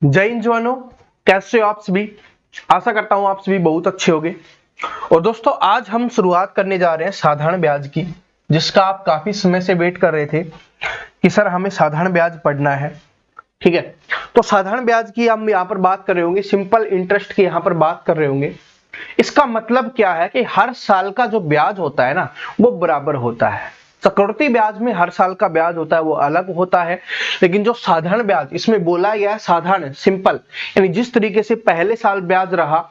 जय हिंद जवानों, कैसे हो आप सभी। आशा करता हूं आप सभी बहुत अच्छे होंगे। और दोस्तों आज हम शुरुआत करने जा रहे हैं साधारण ब्याज की, जिसका आप काफी समय से वेट कर रहे थे कि सर हमें साधारण ब्याज पढ़ना है। ठीक है, तो साधारण ब्याज की हम यहाँ पर बात कर रहे होंगे, सिंपल इंटरेस्ट की यहाँ पर बात कर रहे होंगे। इसका मतलब क्या है कि हर साल का जो ब्याज होता है ना, वो बराबर होता है। चक्रवृद्धि ब्याज में हर साल का ब्याज होता है वो अलग होता है, लेकिन जो साधारण ब्याज इसमें बोला गया है साधारण सिंपल, यानी जिस तरीके से पहले साल ब्याज रहा,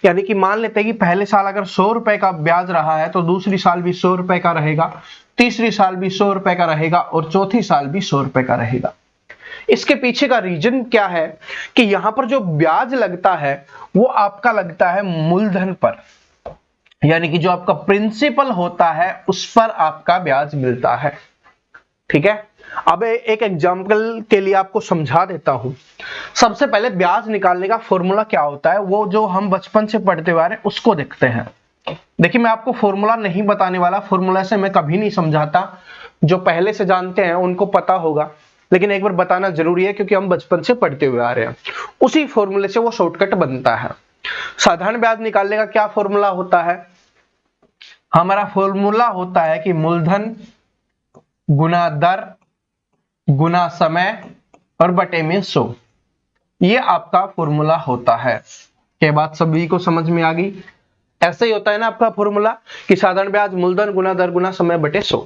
यानी कि मान लेते हैं कि पहले साल अगर 100 रुपए का ब्याज रहा है तो दूसरी साल भी 100 रुपए का रहेगा, तीसरी साल भी 100 रुपए का रहेगा और चौथी साल भी 100 रुपए का रहेगा। इसके पीछे का रीजन क्या है कि यहां पर जो ब्याज लगता है वो आपका लगता है मूलधन पर, यानी कि जो आपका प्रिंसिपल होता है उस पर आपका ब्याज मिलता है। ठीक है, अब एक एग्जांपल के लिए आपको समझा देता हूं। सबसे पहले ब्याज निकालने का फॉर्मूला क्या होता है, वो जो हम बचपन से पढ़ते हुए आ रहे हैं उसको देखते हैं। देखिए मैं आपको फॉर्मूला नहीं बताने वाला, फॉर्मूला से मैं कभी नहीं समझाता, जो पहले से जानते हैं उनको पता होगा, लेकिन एक बार बताना जरूरी है क्योंकि हम बचपन से पढ़ते हुए आ रहे हैं। उसी फॉर्मूले से वो शॉर्टकट बनता है। साधारण ब्याज निकालने का क्या फॉर्मूला होता है, हमारा फॉर्मूला होता है कि मूलधन गुना दर गुना समय और बटे में 100। ये आपका फॉर्मूला होता है। क्या बात सभी को समझ में आ गई। ऐसे ही होता है ना आपका फॉर्मूला कि साधारण ब्याज मूलधन गुना दर गुना समय बटे 100।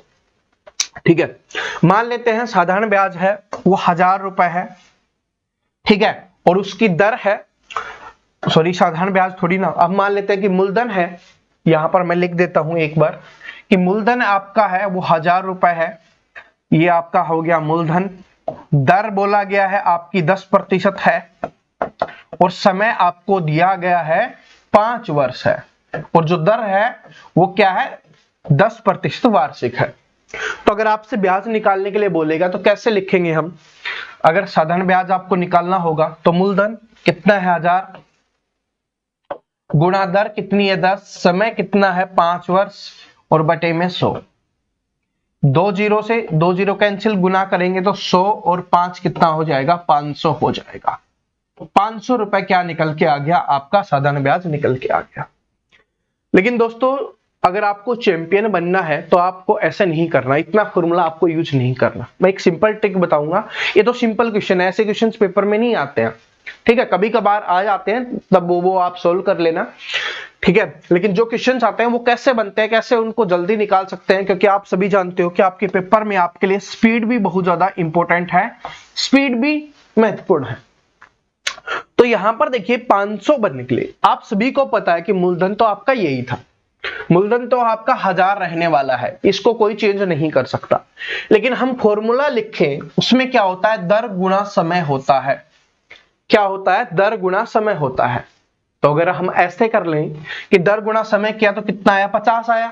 ठीक है, मान लेते हैं साधारण ब्याज है वो 1000 रुपए है। ठीक है, और उसकी दर है, सॉरी साधारण ब्याज थोड़ी ना, अब मान लेते हैं कि मूलधन है, यहां पर मैं लिख देता हूं एक बार कि मूलधन आपका है वो 1000 रुपए है। ये आपका हो गया मूलधन। दर बोला गया है आपकी 10% है और समय आपको दिया गया है 5 वर्ष है, और जो दर है वो क्या है 10% वार्षिक है। तो अगर आपसे ब्याज निकालने के लिए बोलेगा तो कैसे लिखेंगे हम। अगर साधारण ब्याज आपको निकालना होगा तो मूलधन कितना है 1000, गुणा दर कितनी है 10, समय कितना है 5 वर्ष और बटे में 100। 2 जीरो से 2 जीरो कैंसिल, गुना करेंगे तो 100 और 5 कितना हो जाएगा 500 हो जाएगा। 500 रुपए क्या निकल के आ गया, आपका साधारण ब्याज निकल के आ गया। लेकिन दोस्तों अगर आपको चैंपियन बनना है तो आपको ऐसा नहीं करना, इतना फॉर्मूला आपको यूज नहीं करना। मैं एक सिंपल ट्रिक बताऊंगा, ये तो सिंपल क्वेश्चन है, ऐसे क्वेश्चंस पेपर में नहीं आते हैं। ठीक है, कभी कभार आ जाते हैं तब वो आप सोल्व कर लेना। ठीक है, लेकिन जो क्वेश्चंस आते हैं वो कैसे बनते हैं, कैसे उनको जल्दी निकाल सकते हैं, क्योंकि आप सभी जानते हो कि आपके पेपर में आपके लिए स्पीड भी बहुत ज्यादा इंपॉर्टेंट है, स्पीड भी महत्वपूर्ण है। तो यहां पर देखिए 500 बनने के लिए आप सभी को पता है कि मूलधन तो आपका यही था, मूलधन तो आपका 1000 रहने वाला है, इसको कोई चेंज नहीं कर सकता। लेकिन हम फॉर्मूला लिखें उसमें क्या होता है, दर गुणा समय होता है। क्या होता है, दर गुणा समय होता है। तो अगर हम ऐसे कर लें कि दर गुणा समय किया तो कितना आया 50 आया।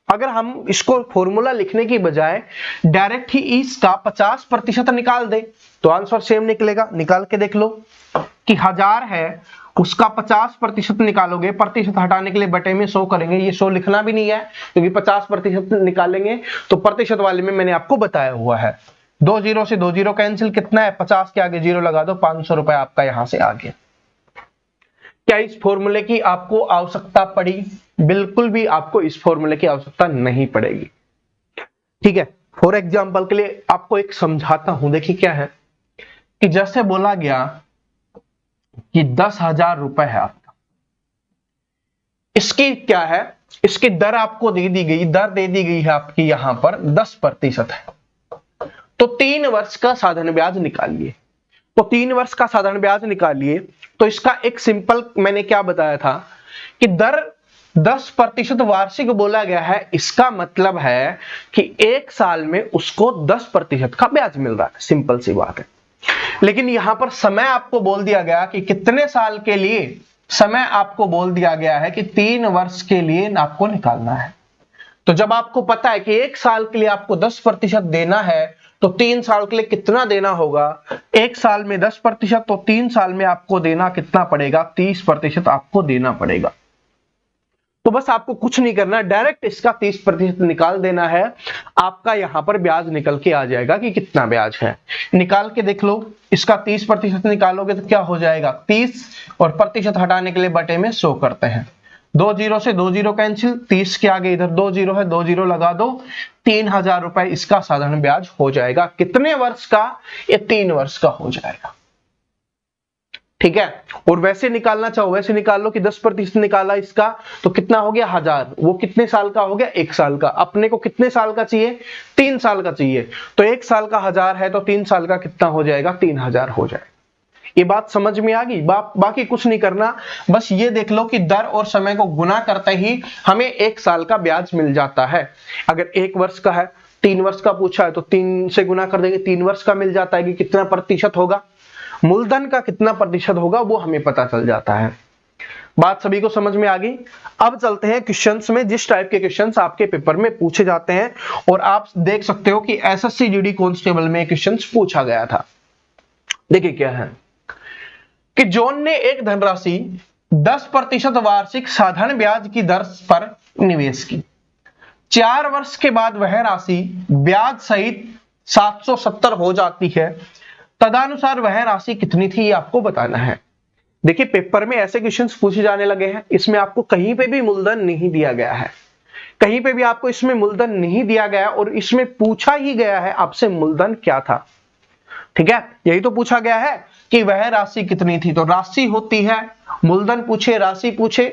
अगर हम इसको फॉर्मूला लिखने की बजाय डायरेक्ट ही इसका 50% निकाल दे तो आंसर सेम निकलेगा। निकाल के देख लो कि 1000 है उसका 50% निकालोगे, प्रतिशत हटाने के लिए बटे में 100 करेंगे। ये 100 लिखना भी नहीं है क्योंकि 50% निकालेंगे तो प्रतिशत वाले में मैंने आपको बताया हुआ है। 2 जीरो से 2 जीरो कैंसिल, कितना है 50 के आगे जीरो लगा दो, 500 रुपए आपका यहां से आ गया। क्या इस फॉर्मूले की आपको आवश्यकता पड़ी? बिल्कुल भी आपको इस फॉर्मूले की आवश्यकता नहीं पड़ेगी। ठीक है, फॉर एग्जांपल के लिए आपको एक समझाता हूं। देखिए क्या है कि जैसे बोला गया कि 10,000 रुपए है आपका, इसकी क्या है, इसकी दर आपको दे दी गई, दर दे दी गई है आपकी यहां पर 10% है। तो 3 वर्ष का साधारण ब्याज निकालिए। तो 3 वर्ष का साधारण ब्याज निकालिए तो इसका एक सिंपल मैंने क्या बताया था कि दर 10% वार्षिक बोला गया है, इसका मतलब है कि 1 साल में उसको 10% का ब्याज मिल रहा है, सिंपल सी बात है। लेकिन यहां पर समय आपको बोल दिया गया कि कितने साल के लिए, समय आपको बोल दिया गया है कि 3 वर्ष के लिए आपको निकालना है। तो जब आपको पता है कि 1 साल के लिए आपको 10% देना है तो 3 साल के लिए कितना देना होगा, 1 साल में 10% तो 3 साल में आपको देना कितना पड़ेगा, 30% आपको देना पड़ेगा। तो बस आपको कुछ नहीं करना, डायरेक्ट इसका 30% निकाल देना है, आपका यहां पर ब्याज निकल के आ जाएगा कि कितना ब्याज है। निकाल के देख लो, इसका 30% निकालोगे तो क्या हो जाएगा, 30 और प्रतिशत हटाने के लिए बटे में 100 करते हैं, 2 जीरो से 2 जीरो कैंसिल, 30 के आगे इधर 2 जीरो है, 2 जीरो लगा दो, 3000 रुपए इसका साधारण ब्याज हो जाएगा। कितने वर्ष का, ये 3 वर्ष का हो जाएगा। ठीक है, और वैसे निकालना चाहो वैसे निकाल लो कि 10% निकाला इसका तो कितना हो गया 1000, वो कितने साल का हो गया, 1 साल का। अपने को कितने साल का चाहिए, 3 साल का चाहिए, तो 1 साल का 1000 है तो 3 साल का कितना हो जाएगा, 3000 हो जाएगा। ये बात समझ में आ गई। बाकी कुछ नहीं करना, बस ये देख लो कि दर और समय को गुना करते ही हमें 1 साल का ब्याज मिल जाता है। अगर 1 वर्ष का है, 3 वर्ष का पूछा है तो 3 से गुना कर देंगे, 3 वर्ष का मिल जाता है कि कितना प्रतिशत होगा, मूलधन का कितना प्रतिशत होगा वो हमें पता चल जाता है। बात सभी को समझ में आ गई। अब चलते हैं क्वेश्चंस में, जिस टाइप के क्वेश्चंस आपके पेपर में पूछे जाते हैं, और आप देख सकते हो कि एसएससी जीडी कांस्टेबल में क्वेश्चंस पूछा गया था। देखिए क्या है कि जॉन ने एक धनराशि 10% वार्षिक साधारण ब्याज की दर पर निवेश की। 4 वर्ष के बाद वह राशि ब्याज सहित 770 हो जाती है, तदनुसार वह राशि कितनी थी, ये आपको बताना है। देखिए पेपर में ऐसे क्वेश्चंस पूछे जाने लगे हैं, इसमें आपको कहीं पे भी मूलधन नहीं दिया गया है, कहीं पे भी आपको इसमें मूलधन नहीं दिया गया, और इसमें पूछा ही गया है आपसे मूलधन क्या था। ठीक है, यही तो पूछा गया है कि वह राशि कितनी थी, तो राशि होती है, मूलधन पूछे, राशि पूछे,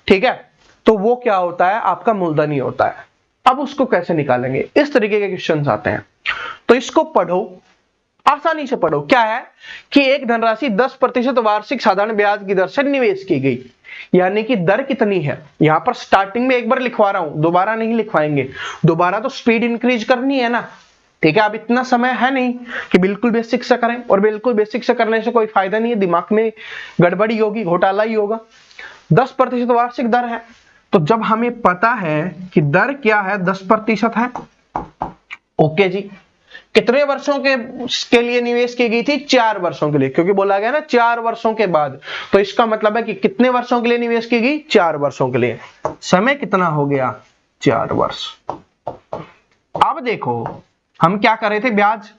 ठीक है, तो वो क्या होता है, आपका मूलधन ही होता है। अब उसको कैसे निकालेंगे, इस तरीके के क्वेश्चंस आते हैं, तो इसको पढ़ो, आसानी से पढ़ो। क्या है कि एक धनराशि 10% वार्षिक साधारण ब्याज की दर से निवेश की गई, यानी कि दर कितनी है, यहां पर स्टार्टिंग में एक बार लिखवा रहा हूं, दोबारा नहीं लिखवाएंगे, दोबारा तो स्पीड इंक्रीज करनी है ना। ठीक है, अब इतना समय है नहीं कि बिल्कुल बेसिक से करें, और बिल्कुल बेसिक से करने से कोई फायदा नहीं है, दिमाग में गड़बड़ी होगी, घोटाला ही होगा। 10% वार्षिक दर है, तो जब हमें पता है कि दर क्या है, 10% है, ओके जी, कितने वर्षों के लिए निवेश की गई थी, 4 वर्षों के लिए, क्योंकि बोला गया ना 4 वर्षों के बाद, तो इसका मतलब है कि कितने वर्षों के लिए निवेश की गई, 4 वर्षों के लिए। समय कितना हो गया, 4 वर्ष। अब देखो हम क्या कर रहे थे, ब्याज,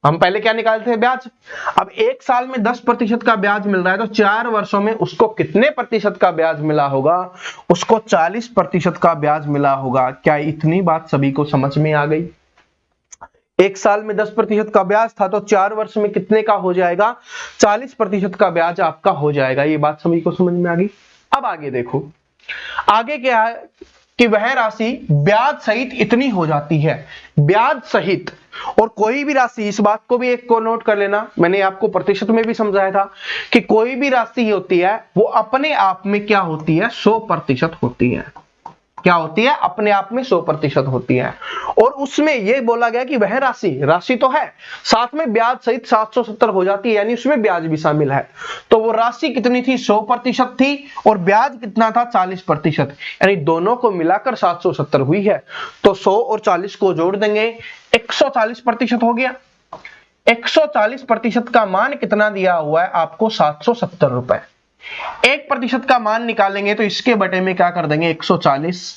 हम पहले क्या निकालते थे, ब्याज। अब 1 साल में 10% का ब्याज मिल रहा है, तो 4 वर्षों में उसको कितने प्रतिशत का ब्याज मिला होगा, उसको 40% का ब्याज मिला होगा। क्या इतनी बात सभी को समझ में आ गई। 1 साल में 10% का ब्याज था, तो 4 वर्ष में कितने का हो जाएगा, 40% का ब्याज आपका हो जाएगा। ये बात सभी को समझ में आ गई। अब आगे देखो, आगे क्या है कि वह राशि ब्याज सहित इतनी हो जाती है, ब्याज सहित, और कोई भी राशि, इस बात को भी एक को नोट कर लेना, मैंने आपको प्रतिशत में भी समझाया था कि कोई भी राशि होती है वो अपने आप में क्या होती है, 100% होती है। क्या होती है, अपने आप में 100% होती है। और उसमें यह बोला गया कि वह राशि तो है, साथ में ब्याज सहित 770 हो जाती है, यानी उसमें ब्याज भी शामिल है। तो वो राशि कितनी थी, 100% थी, और ब्याज कितना था, 40%, यानी दोनों को मिलाकर 770 हुई है। तो 100 और 40 को जोड़ देंगे, 140% हो गया। 140% का मान कितना दिया हुआ है आपको, 770 रुपए। 1% का मान निकालेंगे तो इसके बटे में क्या कर देंगे, 140।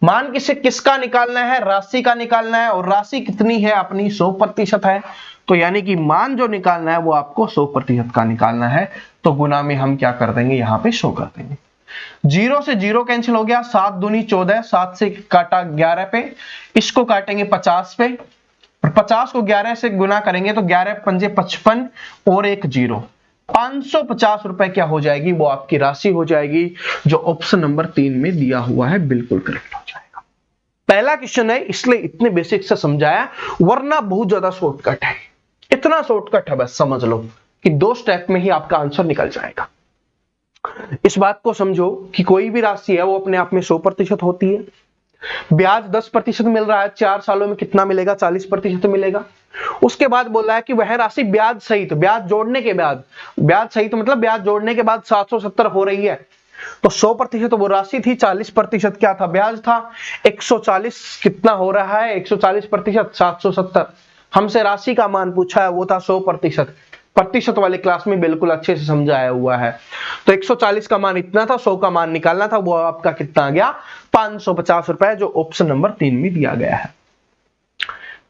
मान किसका निकालना है, राशि का निकालना है, और राशि कितनी है अपनी, 100% है। तो यानी कि मान जो निकालना है वो आपको 100% का निकालना है। तो गुना में हम क्या कर देंगे, यहां पे शो कर देंगे। 0 से 0 कैंसिल हो गया, 7 दूनी 14, 7 से काटा 11 पे, इसको काटेंगे 50 पे, और 50 को 11 से गुना करेंगे तो 11 पंजे 55 और 1 0, 550 रुपए क्या हो जाएगी, वो आपकी राशि हो जाएगी, जो ऑप्शन नंबर 3 में दिया हुआ है, बिल्कुल करेक्ट हो जाएगा। पहला क्वेश्चन है इसलिए इतने बेसिक से समझाया, वरना बहुत ज्यादा शॉर्टकट है। इतना शॉर्टकट है, बस समझ लो कि 2 स्टेप में ही आपका आंसर निकल जाएगा। इस बात को समझो कि कोई भी राशि है वो अपने आप में 100% होती है, ब्याज 10% मिल रहा है, 4 सालों में कितना मिलेगा, 40% मिलेगा। उसके बाद बोला है कि वह राशि ब्याज सहित, ब्याज जोड़ने के बाद, ब्याज सहित मतलब ब्याज जोड़ने के बाद 770 हो रही है। तो 100% वो राशि थी, 40% क्या था, ब्याज था। 140 कितना हो रहा है, 140%, 770। हमसे राशि का मान पूछा है, वो था 100%, प्रतिशत वाली क्लास में बिल्कुल अच्छे से समझाया हुआ है। तो 140 का मान इतना था, 100 का मान निकालना था, वो आपका कितना आ गया 550 रुपए, जो ऑप्शन नंबर 3 में दिया गया है।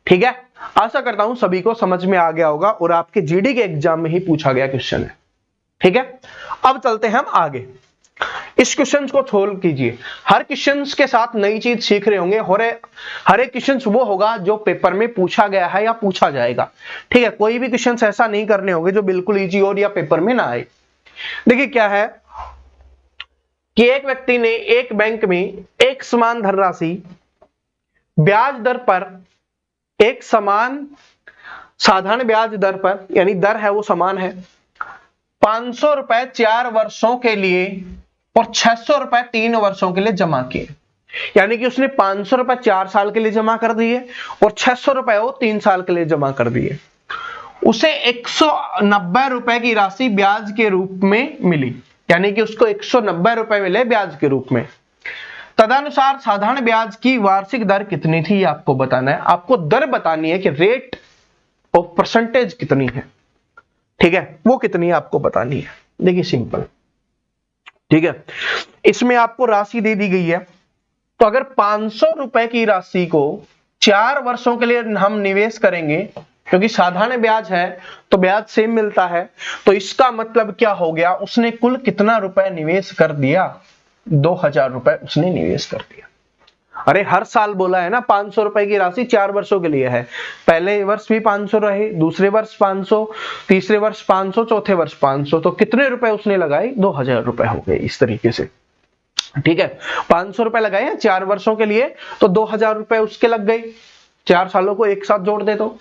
ठीक है, आशा करता हूं सभी को समझ में आ गया होगा और आपके जीडी के एग्जाम में ही पूछा गया क्वेश्चन है। ठीक है, अब चलते हैं हम आगे। इस क्वेश्चन को सोल्व कीजिए। हर क्वेश्चन के साथ नई चीज सीख रहे होंगे, हर एक क्वेश्चन वो होगा जो पेपर में पूछा गया है या पूछा जाएगा। ठीक है, कोई भी क्वेश्चन ऐसा नहीं करने होंगे जो बिल्कुल इजी हो या पेपर में ना आए। देखिए क्या है कि एक व्यक्ति ने एक बैंक में एक समान धनराशि ब्याज दर पर, एक समान साधारण ब्याज दर पर, यानी दर है वो समान है, 500 रुपए 4 वर्षों के लिए और 600 रुपए 3 वर्षों के लिए जमा किए। यानी कि उसने 500 रुपए 4 साल के लिए जमा कर दिए और 600 रुपए वो 3 साल के लिए जमा कर दिए। उसे 190 रुपए की राशि ब्याज के रूप में मिली, यानी कि उसको 190 रुपए मिले ब्याज के रूप में। तदनुसार साधारण ब्याज की वार्षिक दर कितनी थी आपको बताना है। आपको दर बतानी है कि रेट ऑफ परसेंटेज कितनी है। ठीक है, वो कितनी आपको बतानी है। देखिए सिंपल, ठीक है, इसमें आपको राशि दे दी गई है। तो अगर 500 रुपए की राशि को 4 वर्षों के लिए हम निवेश करेंगे, क्योंकि साधारण ब्याज है तो ब्याज सेम मिलता है, तो इसका मतलब क्या हो गया, उसने कुल कितना रुपए निवेश कर दिया, 2000 रुपए उसने निवेश कर दिया। अरे हर साल बोला है ना 500 रुपए की राशि 4 वर्षों के लिए है। पहले वर्ष भी 500 रहे, दूसरे वर्ष 500, तीसरे वर्ष 500, चौथे वर्ष 500, तो कितने रुपए उसने लगाए, 2000 रुपए हो गए इस तरीके से। ठीक है, 500 रुपए लगाए हैं 4 वर्षों के लिए, तो 2000 रुपए उसके लग गए, 4 सालों को एक साथ जोड़ दे तो।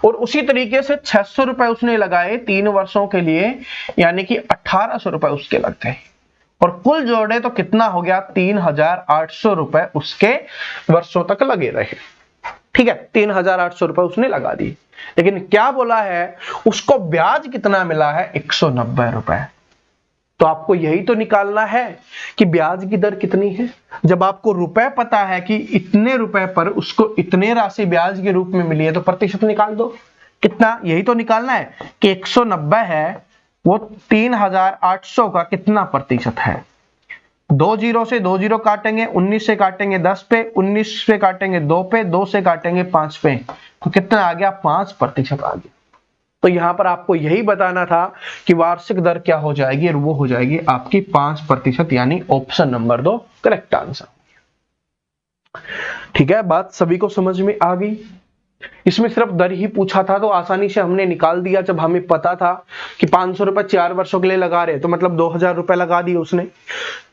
और उसी तरीके से 600 रुपए उसने लगाए 3 वर्षों के लिए, यानी कि 1800 रुपए उसके लग गए, और कुल जोड़े तो कितना हो गया, 3800 रुपए उसके वर्षों तक लगे रहे। ठीक है, 3800 रुपए उसने लगा दी, लेकिन क्या बोला है, उसको ब्याज कितना मिला है, 190 रुपए। तो आपको यही तो निकालना है कि ब्याज की दर कितनी है। जब आपको रुपए पता है कि इतने रुपए पर उसको इतने राशि ब्याज के रूप में मिली है, तो प्रतिशत निकाल दो कितना, यही तो निकालना है कि 190 है, वो 3800 का कितना प्रतिशत है। 2 जीरो से 2 जीरो काटेंगे, 19 से काटेंगे 10 पे, 19 से काटेंगे 2 पे, 2 से काटेंगे 5 पे, तो कितना आ गया, 5% आ गया। तो यहां पर आपको यही बताना था कि वार्षिक दर क्या हो जाएगी, और वो हो जाएगी आपकी 5%, यानी ऑप्शन नंबर 2 करेक्ट आंसर। ठीक है, बात सभी को समझ में आ गई। इसमें सिर्फ दर ही पूछा था तो आसानी से हमने निकाल दिया। जब हमें पता था कि 500 रुपए 4 वर्षों के लिए लगा रहे, तो मतलब 2000 रुपए लगा दिए उसने।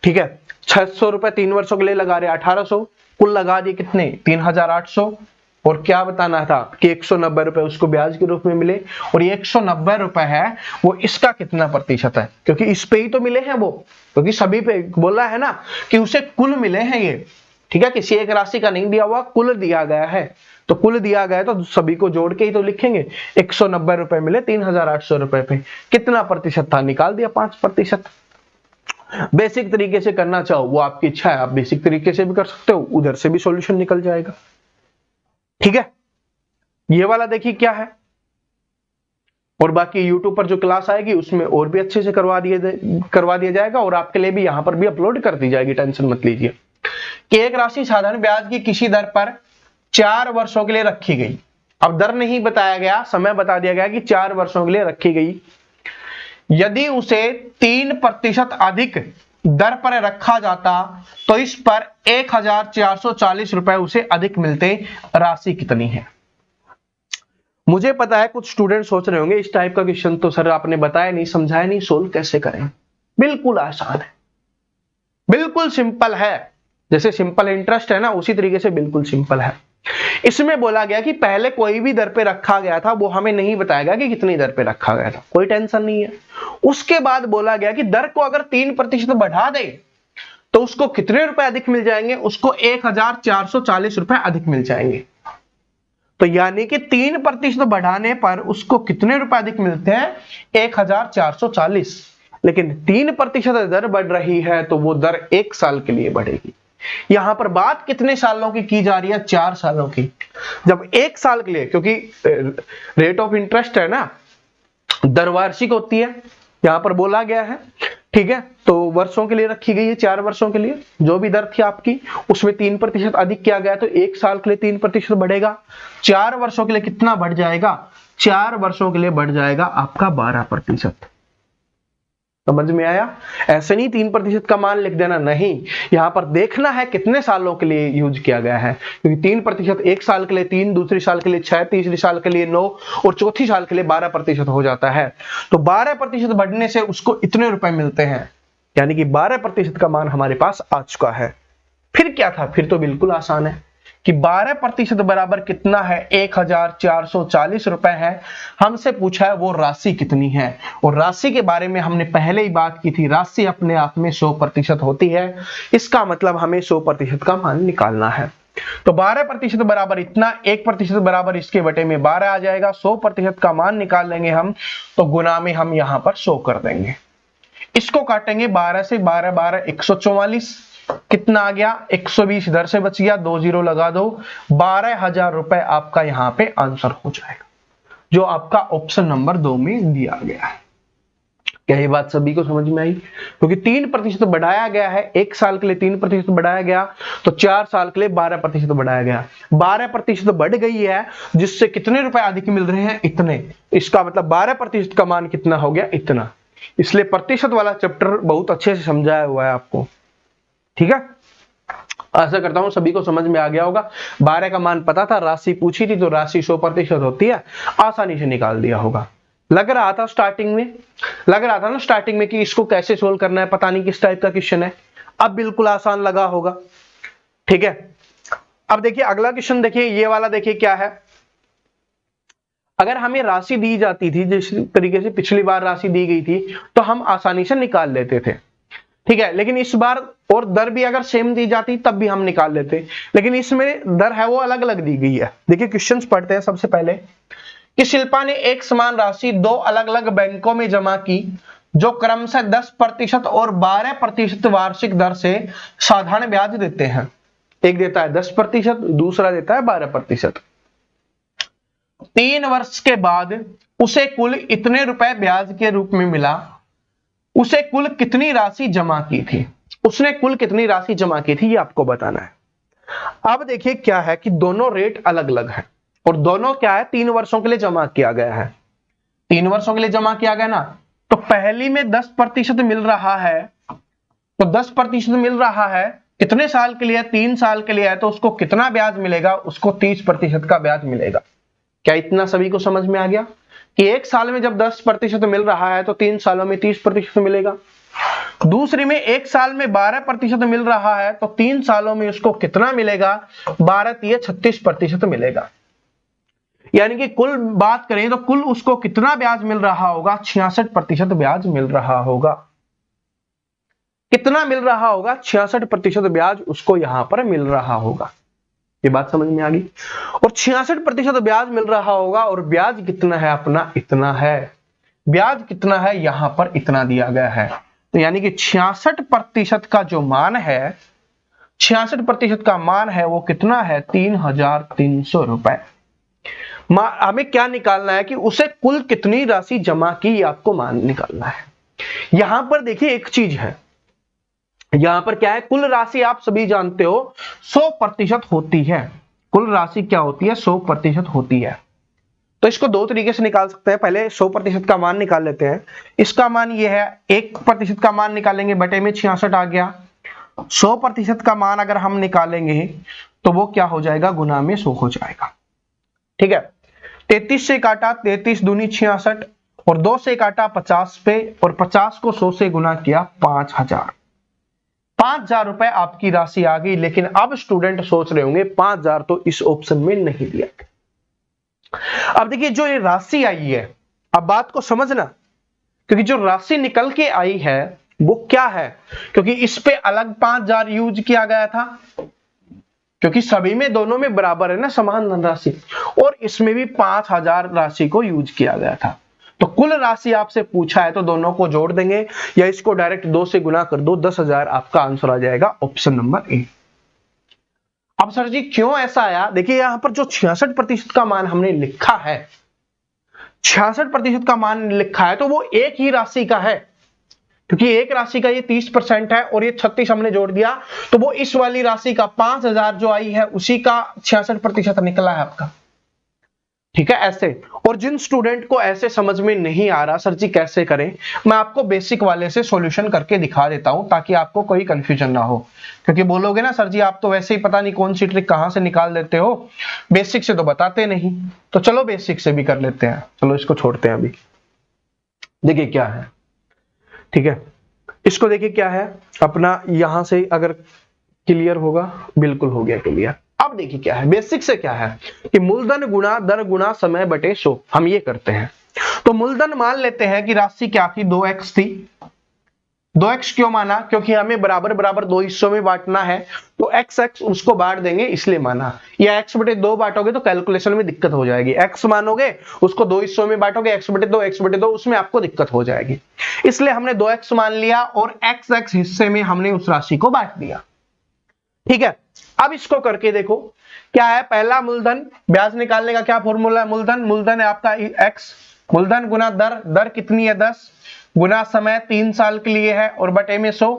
ठीक है, 600 रुपए 3 वर्षों के लिए लगा रहे, 1800, कुल लगा दिए कितने, 3800। और क्या बताना था कि 190 रुपए उसको ब्याज के रूप में मिले, और ये 190 रुपए है वो इसका कितना प्रतिशत है, क्योंकि इस पे ही तो मिले हैं वो, क्योंकि सभी पे बोला है ना कि उसे कुल मिले हैं ये। ठीक है, किसी एक राशि का नहीं दिया हुआ, कुल दिया गया है, तो कुल दिया गया है तो सभी को जोड़ के ही तो लिखेंगे। 190 रुपए मिले 3800 रुपए पे, कितना प्रतिशत था, निकाल दिया 5%। बेसिक तरीके से करना चाहो वो आपकी इच्छा है, आप बेसिक तरीके से भी कर सकते हो, उधर से भी सॉल्यूशन निकल जाएगा। ठीक है, ये वाला देखिए क्या है, और बाकी YouTube पर जो क्लास आएगी उसमें और भी अच्छे से करवा दिया जाएगा, और आपके लिए भी यहां पर भी अपलोड कर दी जाएगी, टेंशन मत लीजिए। कि एक राशि साधारण ब्याज की किसी दर पर 4 वर्षों के लिए रखी गई। अब दर नहीं बताया गया, समय बता दिया गया कि 4 वर्षों के लिए रखी गई। यदि उसे 3% अधिक दर पर रखा जाता तो इस पर 1440 रुपए उसे अधिक मिलते। राशि कितनी है। मुझे पता है कुछ स्टूडेंट सोच रहे होंगे इस टाइप का क्वेश्चन तो सर आपने बताया नहीं, समझाया नहीं, सोल्व कैसे करें। बिल्कुल आसान है, बिल्कुल सिंपल है। जैसे सिंपल इंटरेस्ट है ना, उसी तरीके से बिल्कुल सिंपल है। इसमें बोला गया कि पहले कोई भी दर पे रखा गया था, वो हमें नहीं बताया गया कि कितनी दर पे रखा गया था, कोई टेंशन नहीं है। उसके बाद बोला गया कि दर को अगर 3% बढ़ा दे तो उसको कितने रुपए अधिक मिल जाएंगे, उसको 1440 रुपए अधिक मिल जाएंगे। तो यानी कि 3% बढ़ाने पर उसको कितने रुपए अधिक मिलते हैं, 1440। लेकिन 3% दर बढ़ रही है तो वो दर 1 साल के लिए बढ़ेगी। यहां पर बात कितने सालों की जा रही है, 4 सालों की। जब 1 साल के लिए, क्योंकि रेट ऑफ इंटरेस्ट है ना, दर वार्षिक होती है, यहां पर बोला गया है। ठीक है, तो वर्षों के लिए रखी गई है, 4 वर्षों के लिए जो भी दर थी आपकी उसमें 3% अधिक किया गया, तो 1 साल के लिए 3% बढ़ेगा। 4 वर्षों के लिए कितना बढ़ जाएगा? 4 वर्षों के लिए बढ़ जाएगा आपका 12%। समझ में आया? ऐसे नहीं 3% का मान लिख देना, नहीं, यहां पर देखना है कितने सालों के लिए यूज किया गया है, क्योंकि 3% 1 साल के लिए 3, दूसरी साल के लिए 6, तीसरी साल के लिए 9 और चौथी साल के लिए 12% हो जाता है। तो 12% बढ़ने से उसको इतने रुपए मिलते हैं, यानी कि 12% का मान हमारे पास आ चुका है। फिर क्या था? फिर तो बिल्कुल आसान है कि 12% बराबर कितना है? 1440 रुपए है। हमसे पूछा है वो राशि कितनी है, और राशि के बारे में हमने पहले ही बात की थी, राशि अपने आप में 100% होती है। इसका मतलब हमें 100% का मान निकालना है। तो 12% बराबर इतना, 1% बराबर इसके बटे में 12 आ जाएगा। 100% का मान निकाल लेंगे हम, तो गुना में हम यहां पर 100 कर देंगे। इसको काटेंगे 12 से, 12 12 144, कितना आ गया? 120 इधर से बच गया, 2 0 लगा दो, 12,000 रुपए आपका यहां पे आंसर हो जाएगा, जो आपका ऑप्शन नंबर 2 में दिया गया है। क्या ये बात सभी को समझ में आई? क्योंकि 3% बढ़ाया गया है, 1 साल के लिए 3% बढ़ाया गया, तो 4 साल के लिए 12% बढ़ाया गया। 12% बढ़ गई है, जिससे कितने रुपए अधिक मिल रहे हैं? इतने। इसका मतलब 12% का मान कितना हो गया? इतना। इसलिए प्रतिशत वाला चैप्टर बहुत अच्छे से समझाया हुआ है आपको। ठीक है, आशा करता हूं सभी को समझ में आ गया होगा। 12 का मान पता था, राशि पूछी थी तो राशि 100% होती है, आसानी से निकाल दिया होगा। लग रहा था स्टार्टिंग में कि इसको कैसे सोल्व करना है, पता नहीं किस टाइप का क्वेश्चन है। अब बिल्कुल आसान लगा होगा। ठीक है, अब देखिए अगला क्वेश्चन, देखिए ये वाला, देखिए क्या है। अगर हमें राशि दी जाती थी जिस तरीके से पिछली बार राशि दी गई थी, तो हम आसानी से निकाल लेते थे। ठीक है, लेकिन इस बार और दर भी अगर सेम दी जाती तब भी हम निकाल लेते, लेकिन इसमें दर है वो अलग अलग दी गई है। देखिए क्वेश्चंस पढ़ते हैं सबसे पहले कि शिल्पा ने एक समान राशि 2 अलग अलग बैंकों में जमा की, जो क्रमशः 10% और 12% वार्षिक दर से साधारण ब्याज देते हैं। एक देता है 10%, दूसरा देता है 12%। 3 वर्ष के बाद उसे कुल इतने रुपए ब्याज के रूप में मिला। उसे कुल कितनी राशि जमा की थी? उसने कुल कितनी राशि जमा की थी, ये आपको बताना है। अब देखिए क्या है कि दोनों रेट अलग अलग है, और दोनों क्या है? 3 वर्षों के लिए जमा किया गया है। 3 वर्षों के लिए जमा किया गया ना, तो पहली में 10% मिल रहा है, तो 10% मिल रहा है, कितने साल के लिए? 3 साल के लिए है, तो उसको कितना ब्याज मिलेगा? उसको 30% का ब्याज मिलेगा। क्या इतना सभी को समझ में आ गया कि 1 साल में जब 10% मिल रहा है तो 3 सालों में 30% मिलेगा। दूसरी में 1 साल में 12% मिल रहा है, तो 3 सालों में उसको कितना मिलेगा? 12 3 36% मिलेगा। यानी कि कुल बात करें तो कुल उसको कितना ब्याज मिल रहा होगा? 66% ब्याज मिल रहा होगा। कितना मिल रहा होगा? 66% ब्याज उसको यहां पर मिल रहा होगा। ये बात समझ में आ गई? और 66% ब्याज मिल रहा होगा, और ब्याज कितना है अपना? इतना है। ब्याज कितना है? यहां पर इतना दिया गया है। तो यानी कि 66% का जो मान है, 66% का मान है वो कितना है? 3,300 रुपए। हमें क्या निकालना है कि उसे कुल कितनी राशि जमा की, आपको मान निकालना है। यहां पर देखिए एक चीज है, यहां पर क्या है? कुल राशि आप सभी जानते हो 100% होती है। कुल राशि क्या होती है? 100% होती है। तो इसको 2 तरीके से निकाल सकते हैं। पहले 100% का मान निकाल लेते हैं। इसका मान ये है, 1% का मान निकालेंगे, बटे में 66 आ गया। 100% का मान अगर हम निकालेंगे तो वो क्या हो जाएगा? गुना में 100 हो जाएगा। ठीक है, 33 से काटा, 33 दूनी 66, और 2 से काटा 50 पे, और 50 को 100 से गुना किया, 5,000। 5,000 रुपए आपकी राशि आ गई। लेकिन अब स्टूडेंट सोच रहे होंगे 5,000 तो इस ऑप्शन में नहीं दिया गया। अब देखिए जो ये राशि आई है, अब बात को समझना, क्योंकि जो राशि निकल के आई है वो क्या है? क्योंकि इस पे अलग 5,000 यूज किया गया था, क्योंकि सभी में, दोनों में बराबर है ना समान धनराशि, और इसमें भी 5,000 राशि को यूज किया गया था। तो कुल राशि आपसे पूछा है तो दोनों को जोड़ देंगे, या इसको डायरेक्ट 2 से गुना कर दो, 10,000 आपका आंसर आ जाएगा, ऑप्शन नंबर ए। अब सर जी क्यों ऐसा आया? देखिए यहां पर जो 66% का मान हमने लिखा है, 66% का मान लिखा है तो वो एक ही राशि का है, क्योंकि एक राशि का ये 30% है और ये 36 हमने जोड़ दिया, तो वो इस वाली राशि का 5000 जो आई है उसी का 66% निकला है आपका। ठीक है, ऐसे। और जिन स्टूडेंट को ऐसे समझ में नहीं आ रहा सर जी कैसे करें, मैं आपको बेसिक वाले से सॉल्यूशन करके दिखा देता हूं ताकि आपको कोई कंफ्यूजन ना हो, क्योंकि बोलोगे ना सर जी आप तो वैसे ही पता नहीं कौन सी ट्रिक कहां से निकाल देते हो, बेसिक से तो बताते नहीं। तो चलो बेसिक से भी कर लेते हैं, चलो इसको छोड़ते हैं अभी। देखिए क्या है, ठीक है, इसको देखिए क्या है अपना, यहां से अगर क्लियर होगा, बिल्कुल हो गया क्लियर। अब देखिए क्या है, बेसिक से क्या है कि मूलधन गुणा दर गुणा समय बटे 100, हम ये करते हैं। तो मूलधन मान लेते हैं कि राशि क्या थी, 2x थी। 2x क्यों माना, क्योंकि हमें बराबर बराबर दो हिस्सों में बांटना है, तो x उसको बांट देंगे इसलिए माना। या x बटे 2 बांटोगे तो कैलकुलेशन में दिक्कत हो जाएगी, x मानोगे उसको दो हिस्सों में बांटोगे, x बटे 2 उसमें आपको दिक्कत हो जाएगी, इसलिए हमने 2x मान लिया और x हिस्से में हमने उस राशि को बांट दिया। ठीक है, अब इसको करके देखो क्या है, पहला मूलधन, ब्याज निकालने का क्या फॉर्मूला है, मूलधन है आपका x, मूलधन गुना दर, दर कितनी है 10, गुना समय 3 साल के लिए है और बटे में 100,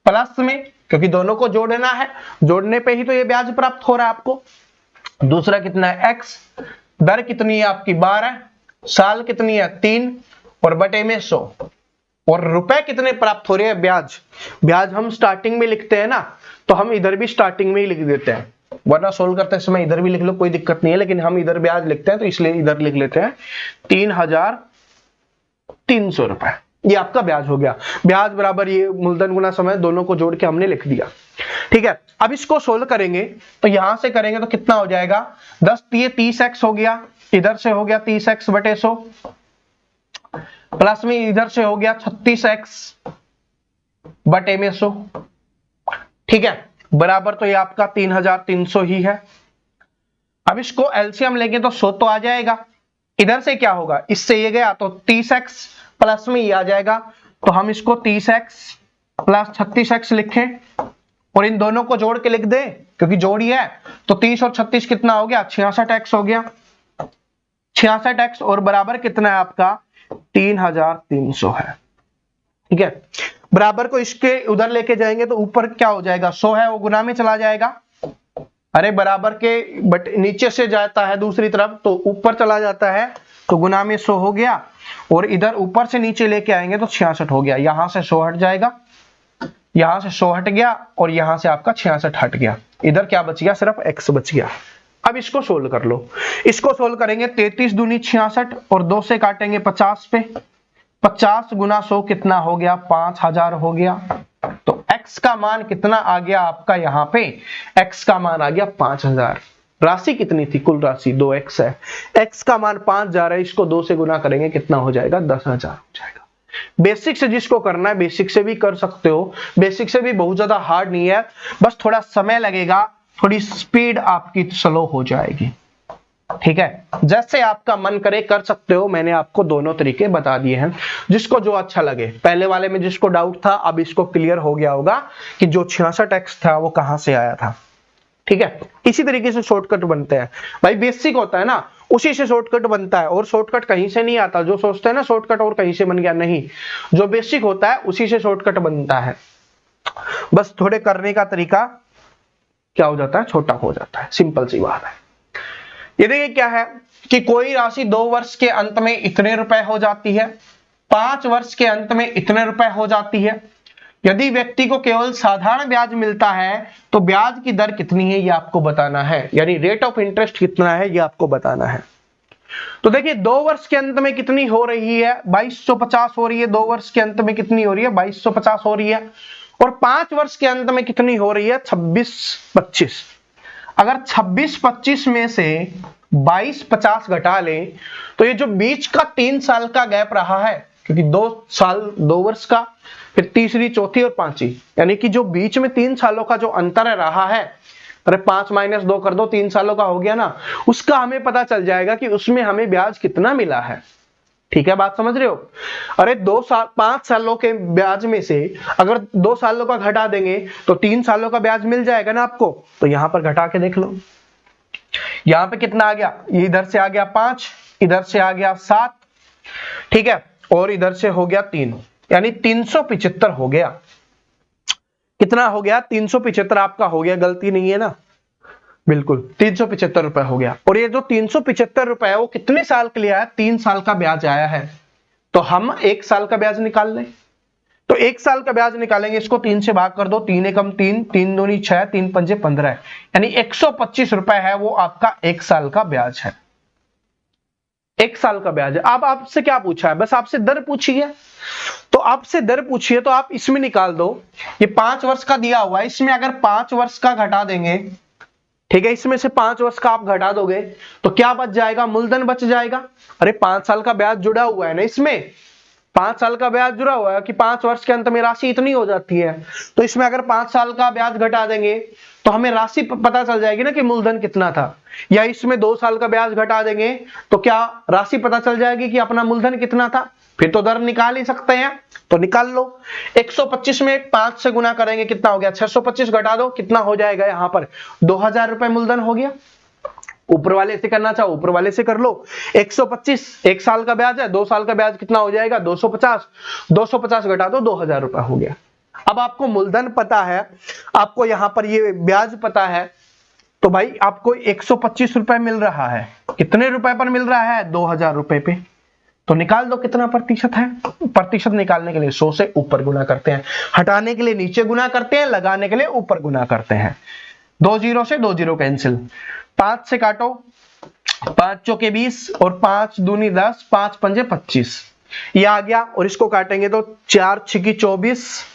प्लस में क्योंकि दोनों को जोड़ना है, जोड़ने पे ही तो ये ब्याज प्राप्त हो रहा है आपको। दूसरा कितना है x, दर कितनी है आपकी 12, साल कितनी है 3 और बटे में 100, और रुपए कितने प्राप्त हो रहे हैं, ब्याज। ब्याज हम स्टार्टिंग में लिखते हैं ना, तो हम इधर भी स्टार्टिंग में ही लिख देते हैं, वरना सोल्व करते समय इधर भी लिख लो कोई दिक्कत नहीं है, लेकिन हम इधर ब्याज लिखते हैं तो इसलिए इधर लिख लेते हैं 3300 रुपए, ये आपका ब्याज हो गया। ब्याज बराबर ये मूलधन गुना समय दोनों को जोड़ के हमने लिख दिया। ठीक है, अब इसको सोल्व करेंगे तो यहां से करेंगे तो कितना हो जाएगा, 10 30x हो गया, इधर से हो गया 30x बटे 100, प्लस में इधर से हो गया 36x बटे में 100। ठीक है, बराबर तो ये आपका 3300 ही है। अब इसको एलसीएम लेंगे तो 100 तो आ जाएगा, इधर से क्या होगा, इससे ये गया तो 30x प्लस में ये आ जाएगा, तो हम इसको 30x प्लस 36x लिखें और इन दोनों को जोड़ के लिख दें, क्योंकि जोड़ी है तो 30 और 36 कितना हो गया, 66x हो गया, 66x और बराबर कितना है आपका 3300 है। ठीक है, बराबर को इसके उधर लेके जाएंगे तो ऊपर क्या हो जाएगा, 100 है वो गुना में चला जाएगा, अरे बराबर के बट नीचे से जाता है दूसरी तरफ तो ऊपर चला जाता है, तो गुना में 100 हो गया, और इधर ऊपर से नीचे लेके आएंगे तो 66 हो गया, यहां से 100 हट जाएगा, यहां से 100 हट गया और यहां से आपका 66 हट गया, इधर क्या बच गया, सिर्फ x बच गया। अब इसको सोल्व कर लो, इसको सोल्व करेंगे 33 दूनी 66 और 2 से काटेंगे 50 पे, 50 गुना 100 कितना हो गया, 5000 हो गया, तो x का मान कितना आ गया आपका, यहाँ पे x का मान आ गया 5000। राशि कितनी थी, कुल राशि 2x है, x का मान 5000 है, इसको 2 से गुना करेंगे कितना हो जाएगा, 10000 हो जाएगा। बेसिक से जिसको करना है बेसिक से भी कर सकते हो, बेसिक से भी बहुत ज्यादा हार्ड नहीं है, बस थोड़ा समय लगेगा, थोड़ी स्पीड आपकी स्लो हो जाएगी। ठीक है, जैसे आपका मन करे कर सकते हो, मैंने आपको दोनों तरीके बता दिए हैं, जिसको जो अच्छा लगे। पहले वाले में जिसको डाउट था अब इसको क्लियर हो गया होगा कि जो 66x था वो कहां से आया था। ठीक है, इसी तरीके से शॉर्टकट बनते हैं भाई, बेसिक होता है ना उसी से शॉर्टकट बनता है, और शॉर्टकट कहीं से नहीं आता, जो सोचते हैं ना शॉर्टकट और कहीं से बन गया, नहीं, जो बेसिक होता है उसी से शॉर्टकट बनता है, बस थोड़े करने का तरीका क्या हो जाता है, छोटा हो जाता है, सिंपल सी बात है। ये देखिए क्या है कि कोई राशि 2 वर्ष के अंत में इतने रुपए हो जाती है, 5 वर्ष के अंत में इतने रुपए हो जाती है। यदि व्यक्ति को केवल साधारण ब्याज मिलता है तो ब्याज की दर कितनी है ये आपको बताना है, यानी रेट ऑफ इंटरेस्ट कितना है ये आपको बताना है। तो देखिए 2 वर्ष के अंत में कितनी हो रही है, 2250 हो रही है, 2 वर्ष के अंत में कितनी हो रही है, 2250 हो रही है, और 5 वर्ष के अंत में कितनी हो रही है, 2625। अगर 2625 में से 2250 घटा लें तो ये जो बीच का 3 साल का गैप रहा है, क्योंकि 2 साल 2 वर्ष का, फिर तीसरी चौथी और पांचवी, यानी कि जो बीच में 3 सालों का जो अंतर रहा है, अरे 5 - 2 कर दो, 3 सालों का हो गया ना, उसका हमें पता चल जाएगा कि उसमें हमें ब्याज कितना मिला है। ठीक है, बात समझ रहे हो। अरे 5 सालों के ब्याज में से अगर 2 सालों का घटा देंगे तो 3 सालों का ब्याज मिल जाएगा ना आपको, तो यहां पर घटा के देख लो, यहां पे कितना आ गया, ये इधर से आ गया 5, इधर से आ गया 7, ठीक है, और इधर से हो गया 3, यानी 375 हो गया। कितना हो गया? 375 आपका हो गया, गलती नहीं है ना, बिल्कुल 375 रुपए हो गया। और ये जो 375 रुपए है वो कितने साल के लिए आया? 3 साल का ब्याज आया है, तो हम 1 साल का ब्याज निकाल लें। तो 1 साल का ब्याज निकालेंगे, इसको 3 से भाग कर दो, 3 एकम 3, 3 दूनी 6, 3 पंजे 15, यानी 125 रुपए है वो आपका 1 साल का ब्याज है। 1 साल का ब्याज है। अब आपसे क्या पूछा है? बस आपसे दर पूछी है, तो आपसे दर पूछी है तो आप इसमें निकाल दो। ये 5 वर्ष का दिया हुआ है, इसमें अगर 5 वर्ष का घटा देंगे, ठीक है, इसमें से 5 वर्ष का आप घटा दोगे तो क्या बच जाएगा? मूलधन बच जाएगा। अरे 5 साल का ब्याज जुड़ा हुआ है ना इसमें, 5 साल का ब्याज जुड़ा हुआ है कि 5 वर्ष के अंत में राशि इतनी हो जाती है, तो इसमें अगर 5 साल का ब्याज घटा देंगे तो हमें राशि पता चल जाएगी ना कि मूलधन कितना था। या इसमें 2 साल का ब्याज घटा देंगे तो क्या राशि पता चल जाएगी कि अपना मूलधन कितना था, फिर तो दर निकाल ही सकते हैं, तो निकाल लो। 125 में 5 से गुना करेंगे, कितना हो गया? 625 घटा दो, कितना हो जाएगा? यहाँ पर 2000 रुपए मूलधन हो गया। ऊपर वाले से करना चाहो ऊपर वाले से कर लो। 125 1 साल का ब्याज है, 2 साल का ब्याज कितना हो जाएगा? 250, 250 घटा दो, 2000 रुपए हो गया। अब आपको मूलधन पता है, आपको यहां पर ये ब्याज पता है, तो भाई आपको 125 रुपए मिल रहा है। कितने रुपए पर मिल रहा है? 2000 रुपए पे। तो निकाल दो कितना प्रतिशत है। प्रतिशत निकालने के लिए 100 से ऊपर गुना करते हैं, हटाने के लिए नीचे गुना करते हैं, लगाने के लिए ऊपर गुना करते हैं। 2 जीरो से 2 जीरो कैंसिल, 5 से काटो, 5 चौके 20 और 5 दूनी 10, 5 पंजे 25, ये आ गया। और इसको काटेंगे तो 4 छिकी 24,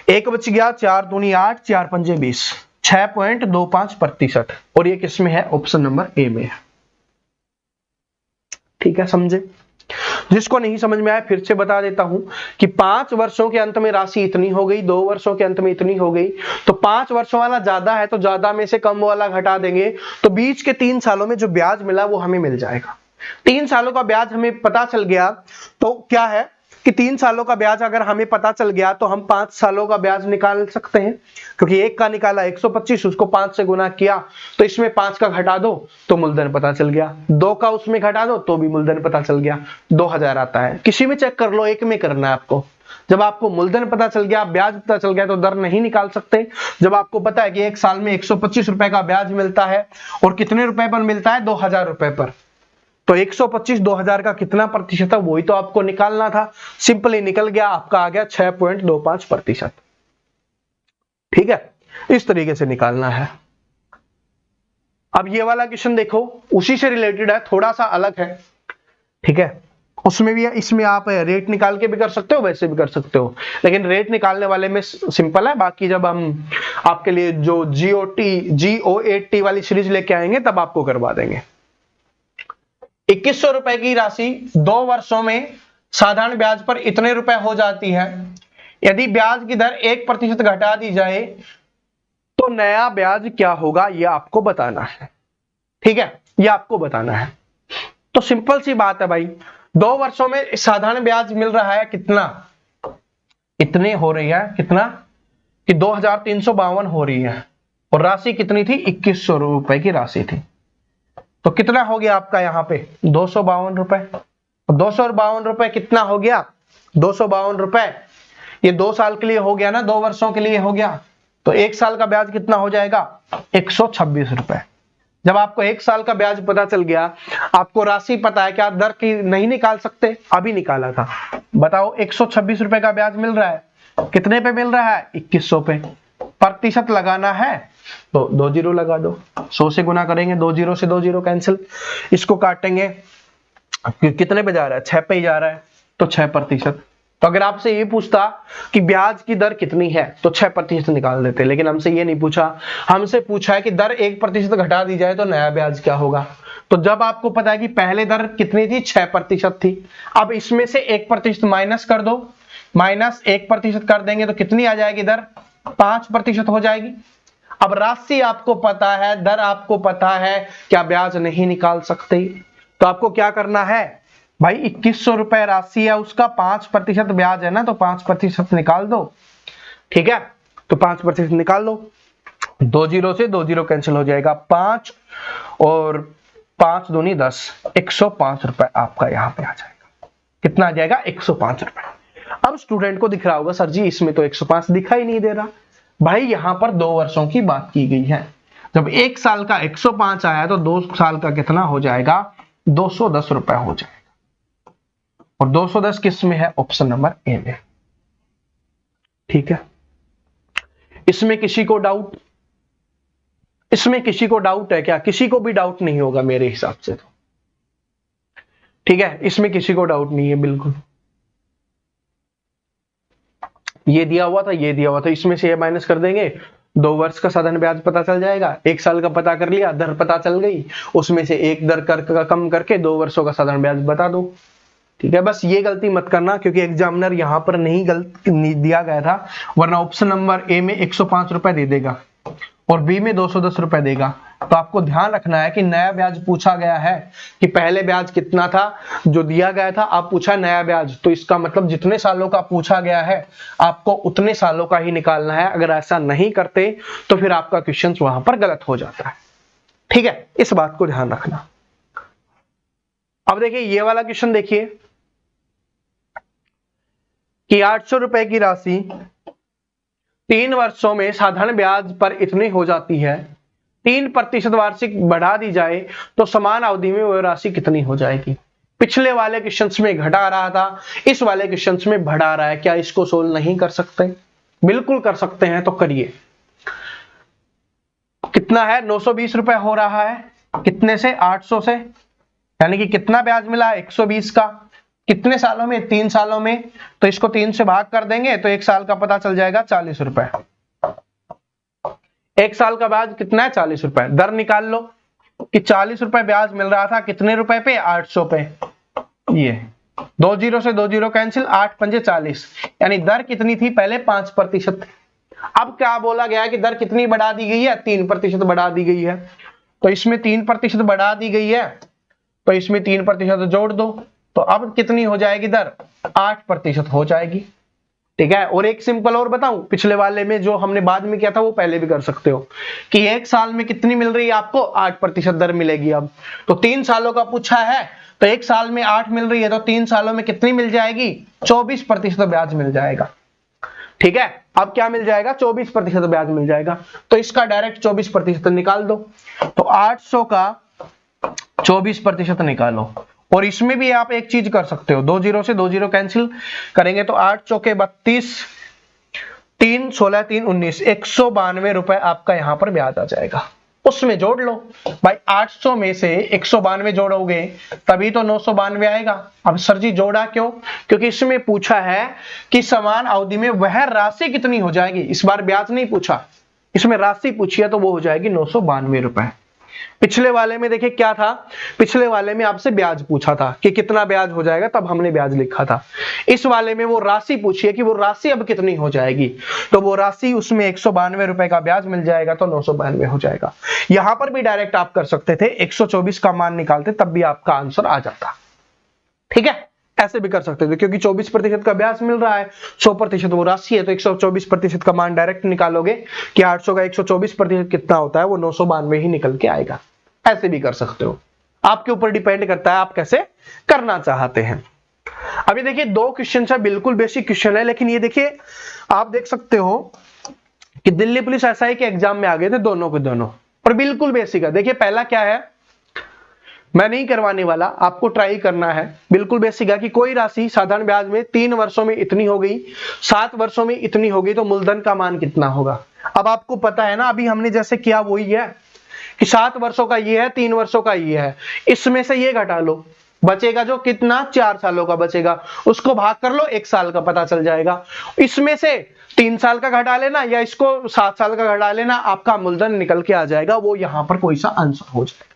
1 बच गया, 4 दूनी 8, 4 पंजे 20, 6.25%। और ये किस में है? ऑप्शन नंबर ए में है। ठीक है, समझे? जिसको नहीं समझ में आया फिर से बता देता हूं कि 5 वर्षों के अंत में राशि इतनी हो गई, 2 वर्षों के अंत में इतनी हो गई, तो 5 वर्षों वाला ज्यादा है तो ज्यादा में से कम वाला घटा देंगे, तो बीच के 3 सालों में जो ब्याज मिला वो हमें मिल जाएगा। 3 सालों का ब्याज हमें पता चल गया, तो क्या है कि 3 सालों का ब्याज अगर हमें पता चल गया तो हम 5 सालों का ब्याज निकाल सकते हैं, क्योंकि एक का निकाला 125, उसको 5 से गुना किया तो इसमें 5 का घटा दो तो मूलधन पता चल गया, 2 का उसमें घटा दो तो भी मूलधन पता चल गया, 2000 आता है। किसी में चेक कर लो, एक में करना है आपको। जब आपको मूलधन पता चल गया, ब्याज पता चल गया, तो दर नहीं निकाल सकते। जब आपको पता है कि 1 साल में 125 रुपए का ब्याज मिलता है और कितने रुपए पर मिलता है? 2000 रुपए पर, तो 125 2000 का कितना प्रतिशत है वही तो आपको निकालना था। सिंपली निकल गया, आपका आ गया 6.25%। ठीक है, इस तरीके से निकालना है। अब ये वाला क्वेश्चन देखो, उसी से रिलेटेड है, थोड़ा सा अलग है। ठीक है, उसमें भी इसमें आप रेट निकाल के भी कर सकते हो, वैसे भी कर सकते हो, लेकिन रेट निकालने वाले में सिंपल है। बाकी जब हम आपके लिए जो GO8T वाली सीरीज लेके आएंगे तब आपको करवा देंगे। 2100 रुपए की राशि 2 वर्षों में साधारण ब्याज पर इतने रुपए हो जाती है। यदि ब्याज की दर 1% घटा दी जाए तो नया ब्याज क्या होगा, यह आपको बताना है। ठीक है, यह आपको बताना है। तो सिंपल सी बात है भाई, 2 वर्षों में साधारण ब्याज मिल रहा है कितना? इतने हो रही है, कितना कि 2352 हो रही है, और राशि कितनी थी? 2100 रुपए की राशि थी। तो कितना हो गया आपका यहाँ पे? 252 रुपए। 252 रुपए कितना हो गया? 252 रुपए, ये 2 साल के लिए हो गया ना, 2 वर्षों के लिए हो गया, तो 1 साल का ब्याज कितना हो जाएगा? 126 रुपए। जब आपको 1 साल का ब्याज पता चल गया, आपको राशि पता है, क्या दर की नहीं निकाल सकते? अभी निकाला था। बताओ, 126 रुपए का ब्याज मिल रहा है, कितने पे मिल रहा है? 2100 पे। प्रतिशत लगाना है तो 2 जीरो लगा दो, 100 से गुना करेंगे, 2 जीरो से 2 जीरो कैंसिल, इसको काटेंगे, कितने पे जा रहा है? 6 पे ही जा रहा है, तो 6%। तो अगर आपसे ये पूछता कि ब्याज की दर कितनी है तो 6% निकाल देते, लेकिन हमसे ये नहीं पूछा। हमसे पूछा है कि दर 1% घटा दी जाए तो नया ब्याज क्या होगा। तो जब आपको पता है कि पहले दर कितनी थी? 6% थी, अब इसमें से 1% माइनस कर दो, माइनस 1% कर देंगे तो कितनी आ जाएगी दर? 5% हो जाएगी। अब राशि आपको पता है, दर आपको पता है, क्या ब्याज नहीं निकाल सकते? तो आपको क्या करना है भाई? 2100 रुपए राशि है, उसका 5% ब्याज है ना, तो 5% निकाल दो। ठीक है, तो 5% निकाल दो, 2 जीरो से 2 जीरो कैंसिल हो जाएगा, 5 और 5 दूनी 10, 105 रुपए आपका यहाँ पे आ जाएगा। कितना आ जाएगा? 105 रुपए। अब स्टूडेंट को दिख रहा होगा सर जी इसमें तो 105 दिखाई नहीं दे रहा। भाई यहाँ पर 2 वर्षों की बात की गई है। जब 1 साल का 105 आया तो 2 साल का कितना हो जाएगा? 210 रुपए हो जाएगा। और 210 किस में है? ऑप्शन नंबर ए में। ठीक है, इसमें किसी को डाउट? इसमें किसी को डाउट है क्या? किसी को भी डाउट नहीं होगा मेरे हिसाब से तो। ठीक है, इसमें किसी को डाउट नहीं है बिल्कुल। ये दिया हुआ था, ये दिया हुआ था, इसमें से ये माइनस कर देंगे, 2 वर्ष का साधारण ब्याज पता चल जाएगा। 1 साल का पता कर लिया, दर पता चल गई, उसमें से एक दर कम करके 2 वर्षों का साधारण ब्याज बता दो। ठीक है, बस ये गलती मत करना क्योंकि एग्जामिनर यहां पर नहीं दिया गया था, वरना ऑप्शन नंबर ए में 105 रुपए दे देगा और बी में 210 रुपए देगा। तो आपको ध्यान रखना है कि नया ब्याज पूछा गया है कि पहले ब्याज कितना था जो दिया गया था, आप पूछा नया ब्याज, तो इसका मतलब जितने सालों का पूछा गया है आपको उतने सालों का ही निकालना है। अगर ऐसा नहीं करते तो फिर आपका क्वेश्चन वहां पर गलत हो जाता है। ठीक है, इस बात को ध्यान रखना। अब देखिए ये वाला क्वेश्चन देखिए कि 800 रुपए की राशि 3 वर्षों में साधारण ब्याज पर इतनी हो जाती है, 3% वार्षिक बढ़ा दी जाए तो समान अवधि में वह राशि कितनी हो जाएगी। पिछले वाले क्वेश्चंस में घटा रहा था, इस वाले क्वेश्चंस में बढ़ा रहा है। क्या इसको सोल्व नहीं कर सकते? बिल्कुल कर सकते हैं, तो करिए। कितना है? 920 रुपए हो रहा है। कितने से? 800 से, यानी कि कितना ब्याज मिला? 120 का। कितने सालों में? 3 सालों में। तो इसको 3 से भाग कर देंगे तो 1 साल का पता चल जाएगा 40 रुपए। 1 साल का ब्याज कितना है? 40 रुपए। दर निकाल लो कि 40 रुपए ब्याज मिल रहा था कितने रुपए पे? 800 पे। ये 2 जीरो से 2 जीरो कैंसिल, 8 पंजे 40, यानी दर कितनी थी पहले? 5%। अब क्या बोला गया है कि दर कितनी बढ़ा दी गई है? 3% बढ़ा दी गई है। तो इसमें 3% बढ़ा दी गई है तो इसमें 3% जोड़ दो, तो अब कितनी हो जाएगी दर? 8% हो जाएगी। ठीक है, और एक सिंपल और बताऊं, पिछले वाले में जो हमने बाद में किया था वो पहले भी कर सकते हो कि 1 साल में कितनी मिल रही है आपको? 8% दर मिलेगी। अब तो 3 सालों का पूछा है तो 1 साल में 8 मिल रही है तो 3 सालों में कितनी मिल जाएगी? 24% ब्याज मिल जाएगा। ठीक है, अब क्या मिल जाएगा? 24% ब्याज मिल जाएगा। तो इसका डायरेक्ट 24% निकाल दो। तो 800 का 24% निकालो। और इसमें भी आप एक चीज कर सकते हो, 2 जीरो से 2 जीरो कैंसिल करेंगे तो 8 चौके 32, 3 16 3 19, 192 रुपए आपका यहां पर ब्याज आ जाएगा। उसमें जोड़ लो भाई, 800 में से 192 जोड़ोगे तभी तो 992 आएगा। अब सर जी जोड़ा क्यों? क्योंकि इसमें पूछा है कि समान अवधि में वह राशि कितनी हो जाएगी। इस बार ब्याज नहीं पूछा, इसमें राशि पूछी है तो वो हो जाएगी 992 रुपए। पिछले वाले में देखिए क्या था, पिछले वाले में आपसे ब्याज पूछा था कि कितना ब्याज हो जाएगा, तब हमने ब्याज लिखा था। इस वाले में वो राशि पूछी है कि वो राशि अब कितनी हो जाएगी, तो वो राशि उसमें 192 रुपए का ब्याज मिल जाएगा तो 992 हो जाएगा। यहां पर भी डायरेक्ट आप कर सकते थे, 124 का मान निकालते तब भी आपका आंसर आ जाता। ठीक है, ऐसे भी कर सकते थे क्योंकि 24% का ब्याज मिल रहा है, 100% वो राशि है, तो 124% का मान डायरेक्ट निकालोगे कि 800 का 124% कितना होता है, वो 992 ही निकल के आएगा। ऐसे भी कर सकते हो, आपके ऊपर डिपेंड करता है आप कैसे करना चाहते हैं। अभी देखिए 2 क्वेश्चन है, बिल्कुल बेसिक क्वेश्चन है, लेकिन ये देखिए आप देख सकते हो कि दिल्ली पुलिस एसआई के एग्जाम में आ गए थे दोनों के दोनों, और बिल्कुल बेसिक है। देखिए पहला क्या है, मैं नहीं करवाने वाला, आपको ट्राई करना है। बिल्कुल बेसिक है कि कोई राशि साधारण ब्याज में 3 वर्षों में इतनी हो गई, 7 वर्षों में इतनी हो गई, तो मूलधन का मान कितना होगा। अब आपको पता है ना, अभी हमने जैसे किया वही है कि 7 वर्षों का ये है, 3 वर्षों का ये है, इसमें से ये घटा लो, बचेगा जो कितना, 4 सालों का बचेगा, उसको भाग कर लो, 1 साल का पता चल जाएगा। इसमें से 3 साल का घटा लेना या इसको 7 साल का घटा लेना, आपका मूलधन निकल के आ जाएगा, वो यहां पर कोई सा आंसर हो जाएगा।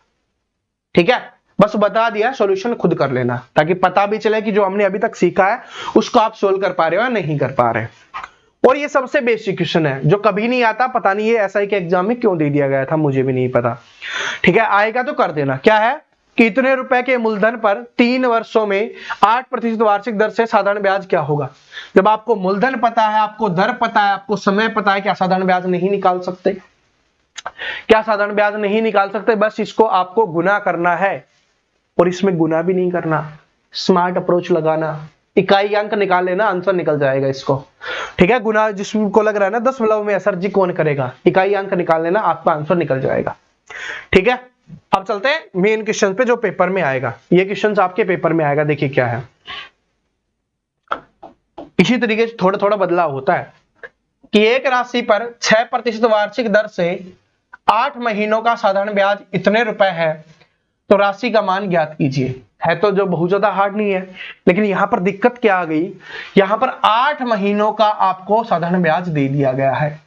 ठीक है, बस बता दिया, सॉल्यूशन खुद कर लेना ताकि पता भी चले कि जो हमने अभी तक सीखा है उसको आप सोल्व कर पा रहे हो या नहीं कर पा रहे। और ये सबसे बेसिक क्वेश्चन है जो कभी नहीं आता, पता नहीं ये एसआई के एग्जाम में क्यों दे दिया गया था, मुझे भी नहीं पता। ठीक है, आएगा तो कर देना। क्या है कि इतने रुपए के मूलधन पर 3 वर्षों में 8% वार्षिक दर से साधारण ब्याज क्या होगा। जब आपको मूलधन पता है, आपको दर पता है, आपको समय पता है, क्या साधारण ब्याज नहीं निकाल सकते? क्या साधारण ब्याज नहीं निकाल सकते? बस इसको आपको गुना करना है, और इसमें गुना भी नहीं करना, स्मार्ट अप्रोच लगाना, इकाई अंक निकाल लेना, आंसर निकल जाएगा इसको। ठीक है, गुना जिसको लग रहा है ना दशमलव में सर जी कौन करेगा, इकाई अंक निकाल लेना, आपका आंसर निकल जाएगा। ठीक है, अब चलते हैं मेन क्वेश्चन पे जो पेपर में आएगा। ये क्वेश्चन आपके पेपर में आएगा, देखिए क्या है। इसी तरीके से थोड़ा थोड़ा बदलाव होता है कि एक राशि पर 6% वार्षिक दर से 8 महीनों का साधारण ब्याज इतने रुपए है, तो राशि का मान ज्ञात कीजिए। है तो जो बहुत ज्यादा हार्ड नहीं है, लेकिन यहां पर दिक्कत क्या आ गई, यहां पर 8 महीनों का आपको साधारण ब्याज दे दिया गया है,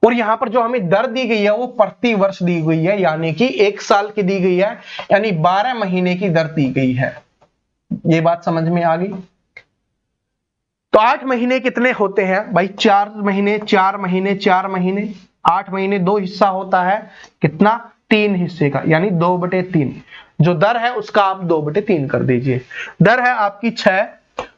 और यहां पर जो हमें दर दी गई है वो प्रति वर्ष दी गई है, यानी कि 1 साल की दी गई है, यानी 12 महीने की दर दी गई है। ये बात समझ में आ गई? तो 8 महीने कितने होते हैं भाई? 4 महीने 4 महीने 4 महीने, 8 महीने 2 हिस्सा होता है, कितना? 3 हिस्से का, यानी 2/3। जो दर है उसका आप 2/3 कर दीजिए। दर है आपकी 6,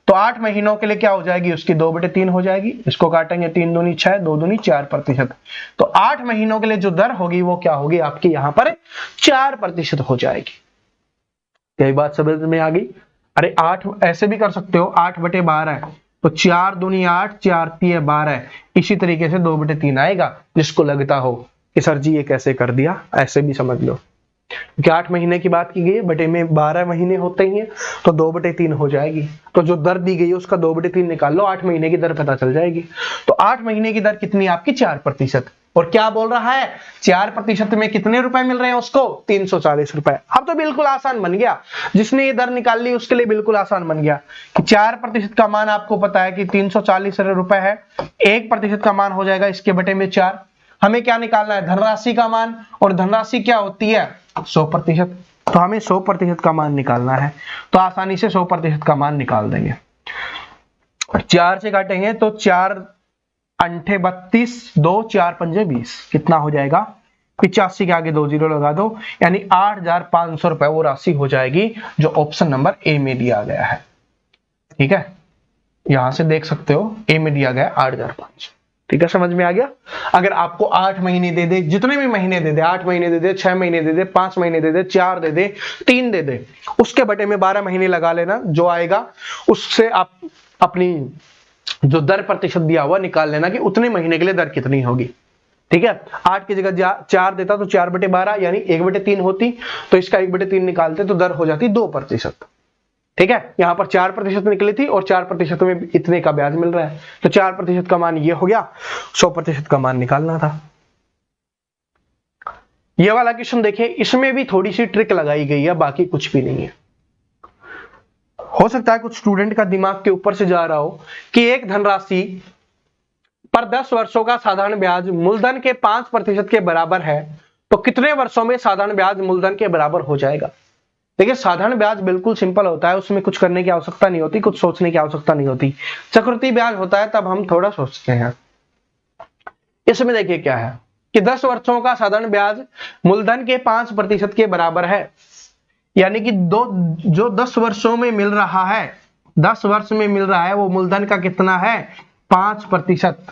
तो 8 महीनों के लिए क्या हो जाएगी? उसकी 2/3 हो जाएगी। इसको काटेंगे, 3 दूनी 6, 2 दूनी 4%। तो 8 महीनों के लिए जो दर होगी वो क्या होगी आपकी? यहां पर 4% हो जाएगी। यही बात समझ में आ गई? अरे 8 ऐसे भी कर सकते हो, 8/12, तो 4 दूनी 8, 4 तिये 12, इसी तरीके से 2/3 आएगा। जिसको लगता हो कि सर जी ये कैसे कर दिया, ऐसे भी समझ लो, क्योंकि 8 महीने की बात की गई है, बटे में 12 महीने होते ही हैं, तो 2/3 हो जाएगी। तो जो दर दी गई है उसका 2/3 निकाल लो, 8 महीने की दर पता चल जाएगी। तो 8 महीने की दर कितनी आपकी? 4%। और क्या बोल रहा है? 4% में कितने रुपए मिल रहे हैं उसको? 340 रुपए। अब तो बिल्कुल आसान बन गया, जिसने ये दर निकाल ली उसके लिए बिल्कुल आसान बन गया कि 4% का मान आपको पता है कि 340 रुपए है, 1% का मान हो जाएगा इसके बटे में 4। हमें क्या निकालना है? धनराशि का मान, और धनराशि क्या होती है? 100%। तो हमें 100% का मान निकालना है, तो आसानी से 100% का मान निकाल देंगे। 4 से काटेंगे तो 4 अंठे 32, 2 4 पंजे 20, कितना हो जाएगा? 85 के आगे 2 जीरो लगा दो, यानी 8,500 रुपए वो राशि हो जाएगी जो ऑप्शन नंबर ए में दिया गया है। ठीक है, यहां से देख सकते हो ए में दिया गया 8,500। ठीक है, समझ में आ गया? अगर आपको 8 महीने दे दे, जितने भी महीने दे दे, 8 महीने दे दे, 6 महीने दे दे, 5 महीने दे दे, 4 दे दे, 3 दे दे, उसके बटे में 12 महीने लगा लेना, जो आएगा उससे आप अपनी जो दर प्रतिशत दिया हुआ निकाल लेना कि उतने महीने के लिए दर कितनी होगी। ठीक है, 8 की जगह 4 देता तो 4/12 यानी 1/3 होती, तो इसका 1/3 निकालते तो दर हो जाती 2%। ठीक है, यहां पर 4% निकली थी और 4% में इतने का ब्याज मिल रहा है, तो 4% का मान ये हो गया, 100% का मान निकालना था। ये वाला क्वेश्चन देखिए, इसमें भी थोड़ी सी ट्रिक लगाई गई है, बाकी कुछ भी नहीं है। हो सकता है कुछ स्टूडेंट का दिमाग के ऊपर से जा रहा हो कि एक धनराशि पर 10 वर्षों का साधारण ब्याज मूलधन के 5% के बराबर है, तो कितने वर्षों में साधारण ब्याज मूलधन के बराबर हो जाएगा? देखिए, साधारण ब्याज बिल्कुल सिंपल होता है, उसमें कुछ करने की आवश्यकता नहीं होती, कुछ सोचने की आवश्यकता नहीं होती। चक्रवृद्धि ब्याज होता है तब हम थोड़ा सोचते हैं। इसमें देखिए क्या है कि 10 वर्षों का साधारण ब्याज मूलधन के 5% के बराबर है, यानी कि जो 10 वर्षों में मिल रहा है, 10 वर्ष में मिल रहा है, वो मूलधन का कितना है? 5%।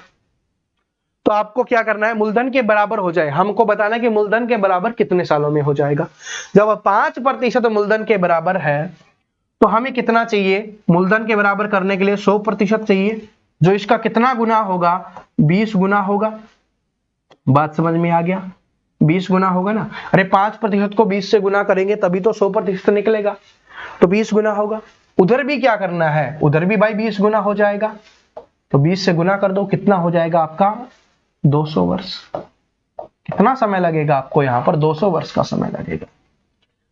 तो आपको क्या करना है? मूलधन के बराबर हो जाए, हमको बताना है कि मूलधन के बराबर कितने सालों में हो जाएगा। जब 5% मूलधन के बराबर है तो हमें कितना चाहिए? मूलधन के बराबर करने के लिए 100% चाहिए, जो इसका कितना गुना होगा? 20 गुना होगा। बात समझ में आ गया? 20 गुना होगा ना। अरे 5% को 20 से गुना करेंगे तभी तो 100% निकलेगा, तो 20 गुना होगा। उधर भी क्या करना है? उधर भी भाई 20 गुना हो जाएगा, तो 20 से गुना कर दो, कितना हो जाएगा आपका? 200 वर्ष। कितना समय लगेगा आपको? यहां पर 200 वर्ष का समय लगेगा।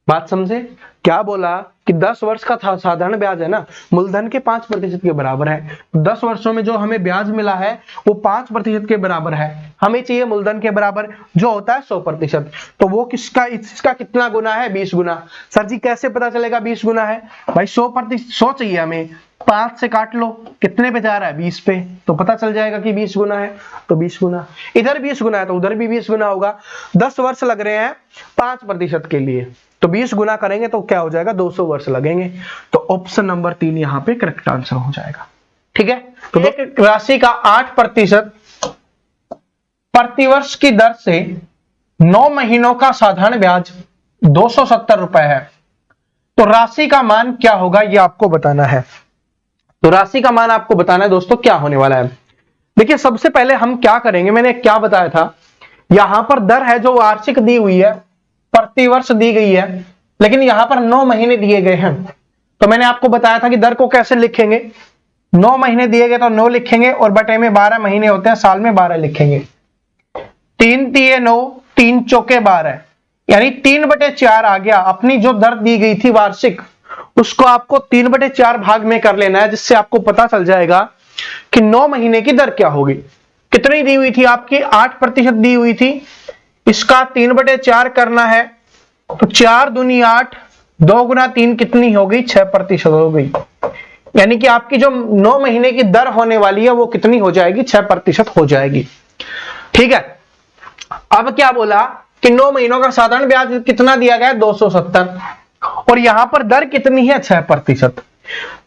बात समझे? क्या बोला कि 10 वर्ष का था साधारण ब्याज है ना, मूलधन के 5% के बराबर है। 10 वर्षों में जो हमें ब्याज मिला है वो 5% के बराबर है, हमें चाहिए मूलधन के बराबर जो होता है 100%। तो वो इसका कितना गुना है? 20 गुना। सर जी कैसे पता चलेगा 20 गुना है? भाई 100% चाहिए हमें, 5 से काट लो, कितने पे जा रहा है? 20 पे, तो पता चल जाएगा कि 20 गुना है, तो 20 गुना। इधर 20 गुना है तो उधर भी 20 गुना होगा। 10 वर्ष लग रहे हैं 5% के लिए, तो 20 गुना करेंगे तो क्या हो जाएगा? 200 वर्ष लगेंगे। तो ऑप्शन नंबर 3 यहाँ पे करेक्ट आंसर हो जाएगा। ठीक है, तो एक राशि का 8% प्रतिवर्ष की दर से 9 महीनों का साधारण ब्याज 270 रुपए है, तो राशि का मान क्या होगा ये आपको बताना है। तो राशि का मान आपको बताना है दोस्तों क्या होने वाला है। देखिए सबसे पहले हम क्या करेंगे, मैंने क्या बताया था, यहां पर दर है जो वार्षिक दी हुई है, प्रतिवर्ष दी गई है, लेकिन यहां पर 9 महीने दिए गए हैं। तो मैंने आपको बताया था कि दर को कैसे लिखेंगे, 9 महीने दिए गए तो 9 लिखेंगे और बटे में 12 महीने होते हैं, साल में 12 लिखेंगे। 3 तिये 9, 3 चौके 12, यानी 3/4 आ गया। अपनी जो दर दी गई थी वार्षिक, उसको आपको 3/4 भाग में कर लेना है, जिससे आपको पता चल जाएगा कि 9 महीने की दर क्या होगी। कितनी दी हुई थी आपकी, 8% दी हुई थी, इसका 3/4 करना है, तो 4 दूनी 8, 2 गुना 3 कितनी हो गई, 6% हो गई। यानी कि आपकी जो 9 महीने की दर होने वाली है वो कितनी हो जाएगी, 6% हो जाएगी। ठीक है, अब क्या बोला कि 9 महीनों का साधारण ब्याज कितना दिया गया, 270, और यहां पर दर कितनी है, 6%।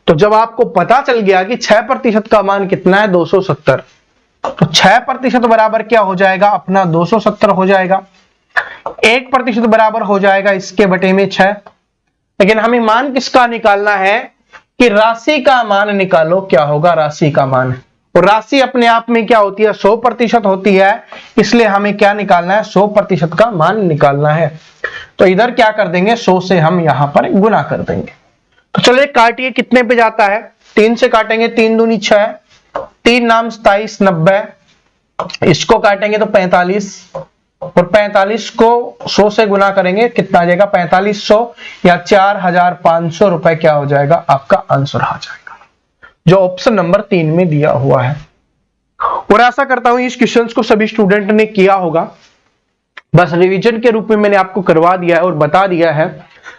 तो जब आपको पता चल गया कि 6% का मान कितना है, 270, तो 6% बराबर क्या हो जाएगा, अपना 270 हो जाएगा। 1% बराबर हो जाएगा इसके बटे में 6। लेकिन हमें मान किसका निकालना है कि राशि का मान निकालो, क्या होगा राशि का मान। और राशि अपने आप में क्या होती है, 100% होती है, इसलिए हमें क्या निकालना है, 100% का मान निकालना है। तो इधर क्या कर देंगे, 100 से हम यहां पर गुना कर देंगे। तो चलिए काटिए, कितने पे जाता है, 3 से काटेंगे, 3 दूनी 6, 3 नाम 27, 90, इसको काटेंगे तो 45, और 45 को 100 से गुना करेंगे, कितना आ जाएगा, 4500 या 4500 रुपए क्या हो जाएगा, आपका आंसर आ जाएगा, जो ऑप्शन नंबर 3 में दिया हुआ है। और आशा करता हूं इस क्वेश्चन को सभी स्टूडेंट ने किया होगा। बस रिवीजन के रूप में मैंने आपको करवा दिया है और बता दिया है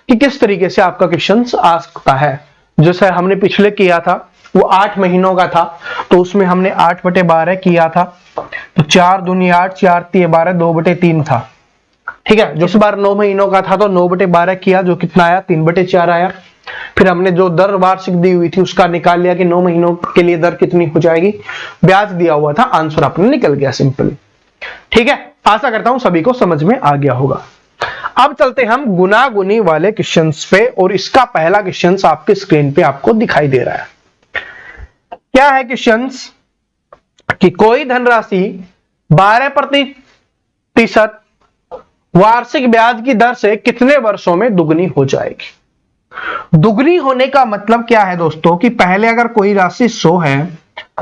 कि किस तरीके से आपका क्वेश्चन आ सकता है। जैसे हमने पिछले किया था वो 8 महीनों का था, तो उसमें हमने 8/12 किया था, तो 4 दूनी 8, 4 तिये 12, 2/3 था। ठीक है, जो इस बार 9 महीनों का था तो 9/12 किया, जो कितना आया, 3/4 आया। फिर हमने जो दर वार्षिक दी हुई थी उसका निकाल लिया कि 9 महीनों के लिए दर कितनी हो जाएगी, ब्याज दिया हुआ था, आंसर अपने निकल गया सिंपली। ठीक है, आशा करता हूं सभी को समझ में आ गया होगा। अब चलते हम गुना गुनी वाले क्वेश्चंस पे, और इसका पहला क्वेश्चन आपके स्क्रीन पे आपको दिखाई दे रहा है। क्या है क्वेश्चंस कि कोई धनराशि 12% वार्षिक ब्याज की दर से कितने वर्षों में दुगनी हो जाएगी। दुगनी होने का मतलब क्या है दोस्तों, कि पहले अगर कोई राशि 100 है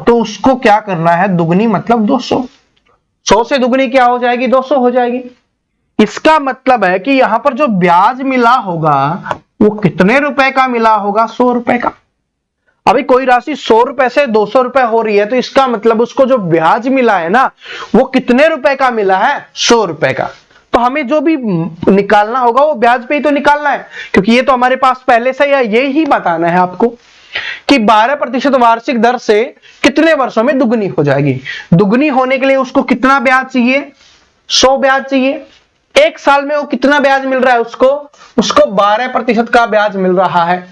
तो उसको क्या करना है, दुगनी मतलब 200, 100 से दुगनी क्या हो जाएगी, 200 हो जाएगी। इसका मतलब है कि यहां पर जो ब्याज मिला होगा वो कितने रुपए का मिला होगा, 100 रुपए का। अभी कोई राशि 100 रुपए से 200 रुपए हो रही है, तो इसका मतलब उसको जो ब्याज मिला है ना, वो कितने रुपए का मिला है, 100 रुपए का। तो हमें जो भी निकालना होगा वो ब्याज पे ही तो निकालना है, क्योंकि ये तो हमारे पास पहले से ये ही बताना है आपको कि 12% वार्षिक दर से कितने वर्षों में दुगनी हो जाएगी। दुगनी होने के लिए उसको कितना ब्याज चाहिए, 100 ब्याज चाहिए। एक साल में वो कितना ब्याज मिल रहा है उसको 12% का ब्याज मिल रहा है,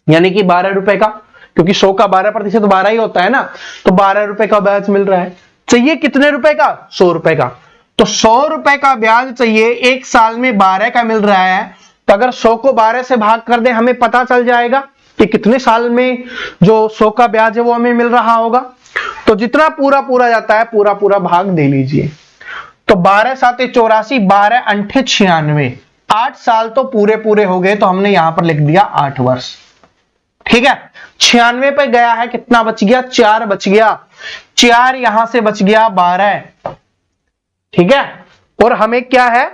यानी कि 12 रुपए का, क्योंकि 100 का 12% 12 ही होता है ना, तो 12 रुपए का ब्याज मिल रहा है। चाहिए कितने रुपए का, 100 रुपए का, तो 100 रुपए का ब्याज चाहिए, एक साल में 12 का मिल रहा है, तो अगर 100 को 12 से भाग कर दे, हमें पता चल जाएगा कि कितने साल में जो 100 का ब्याज है वो हमें मिल रहा होगा। तो जितना पूरा पूरा जाता है पूरा पूरा भाग दे लीजिए। तो 12 7 84, 12 8 96, 8 साल तो पूरे पूरे हो गए, तो हमने यहां पर लिख दिया 8 वर्ष। ठीक है, 96 पे गया है, कितना बच गया, 4 बच गया, 4 यहां से बच गया 12। ठीक है, और हमें क्या है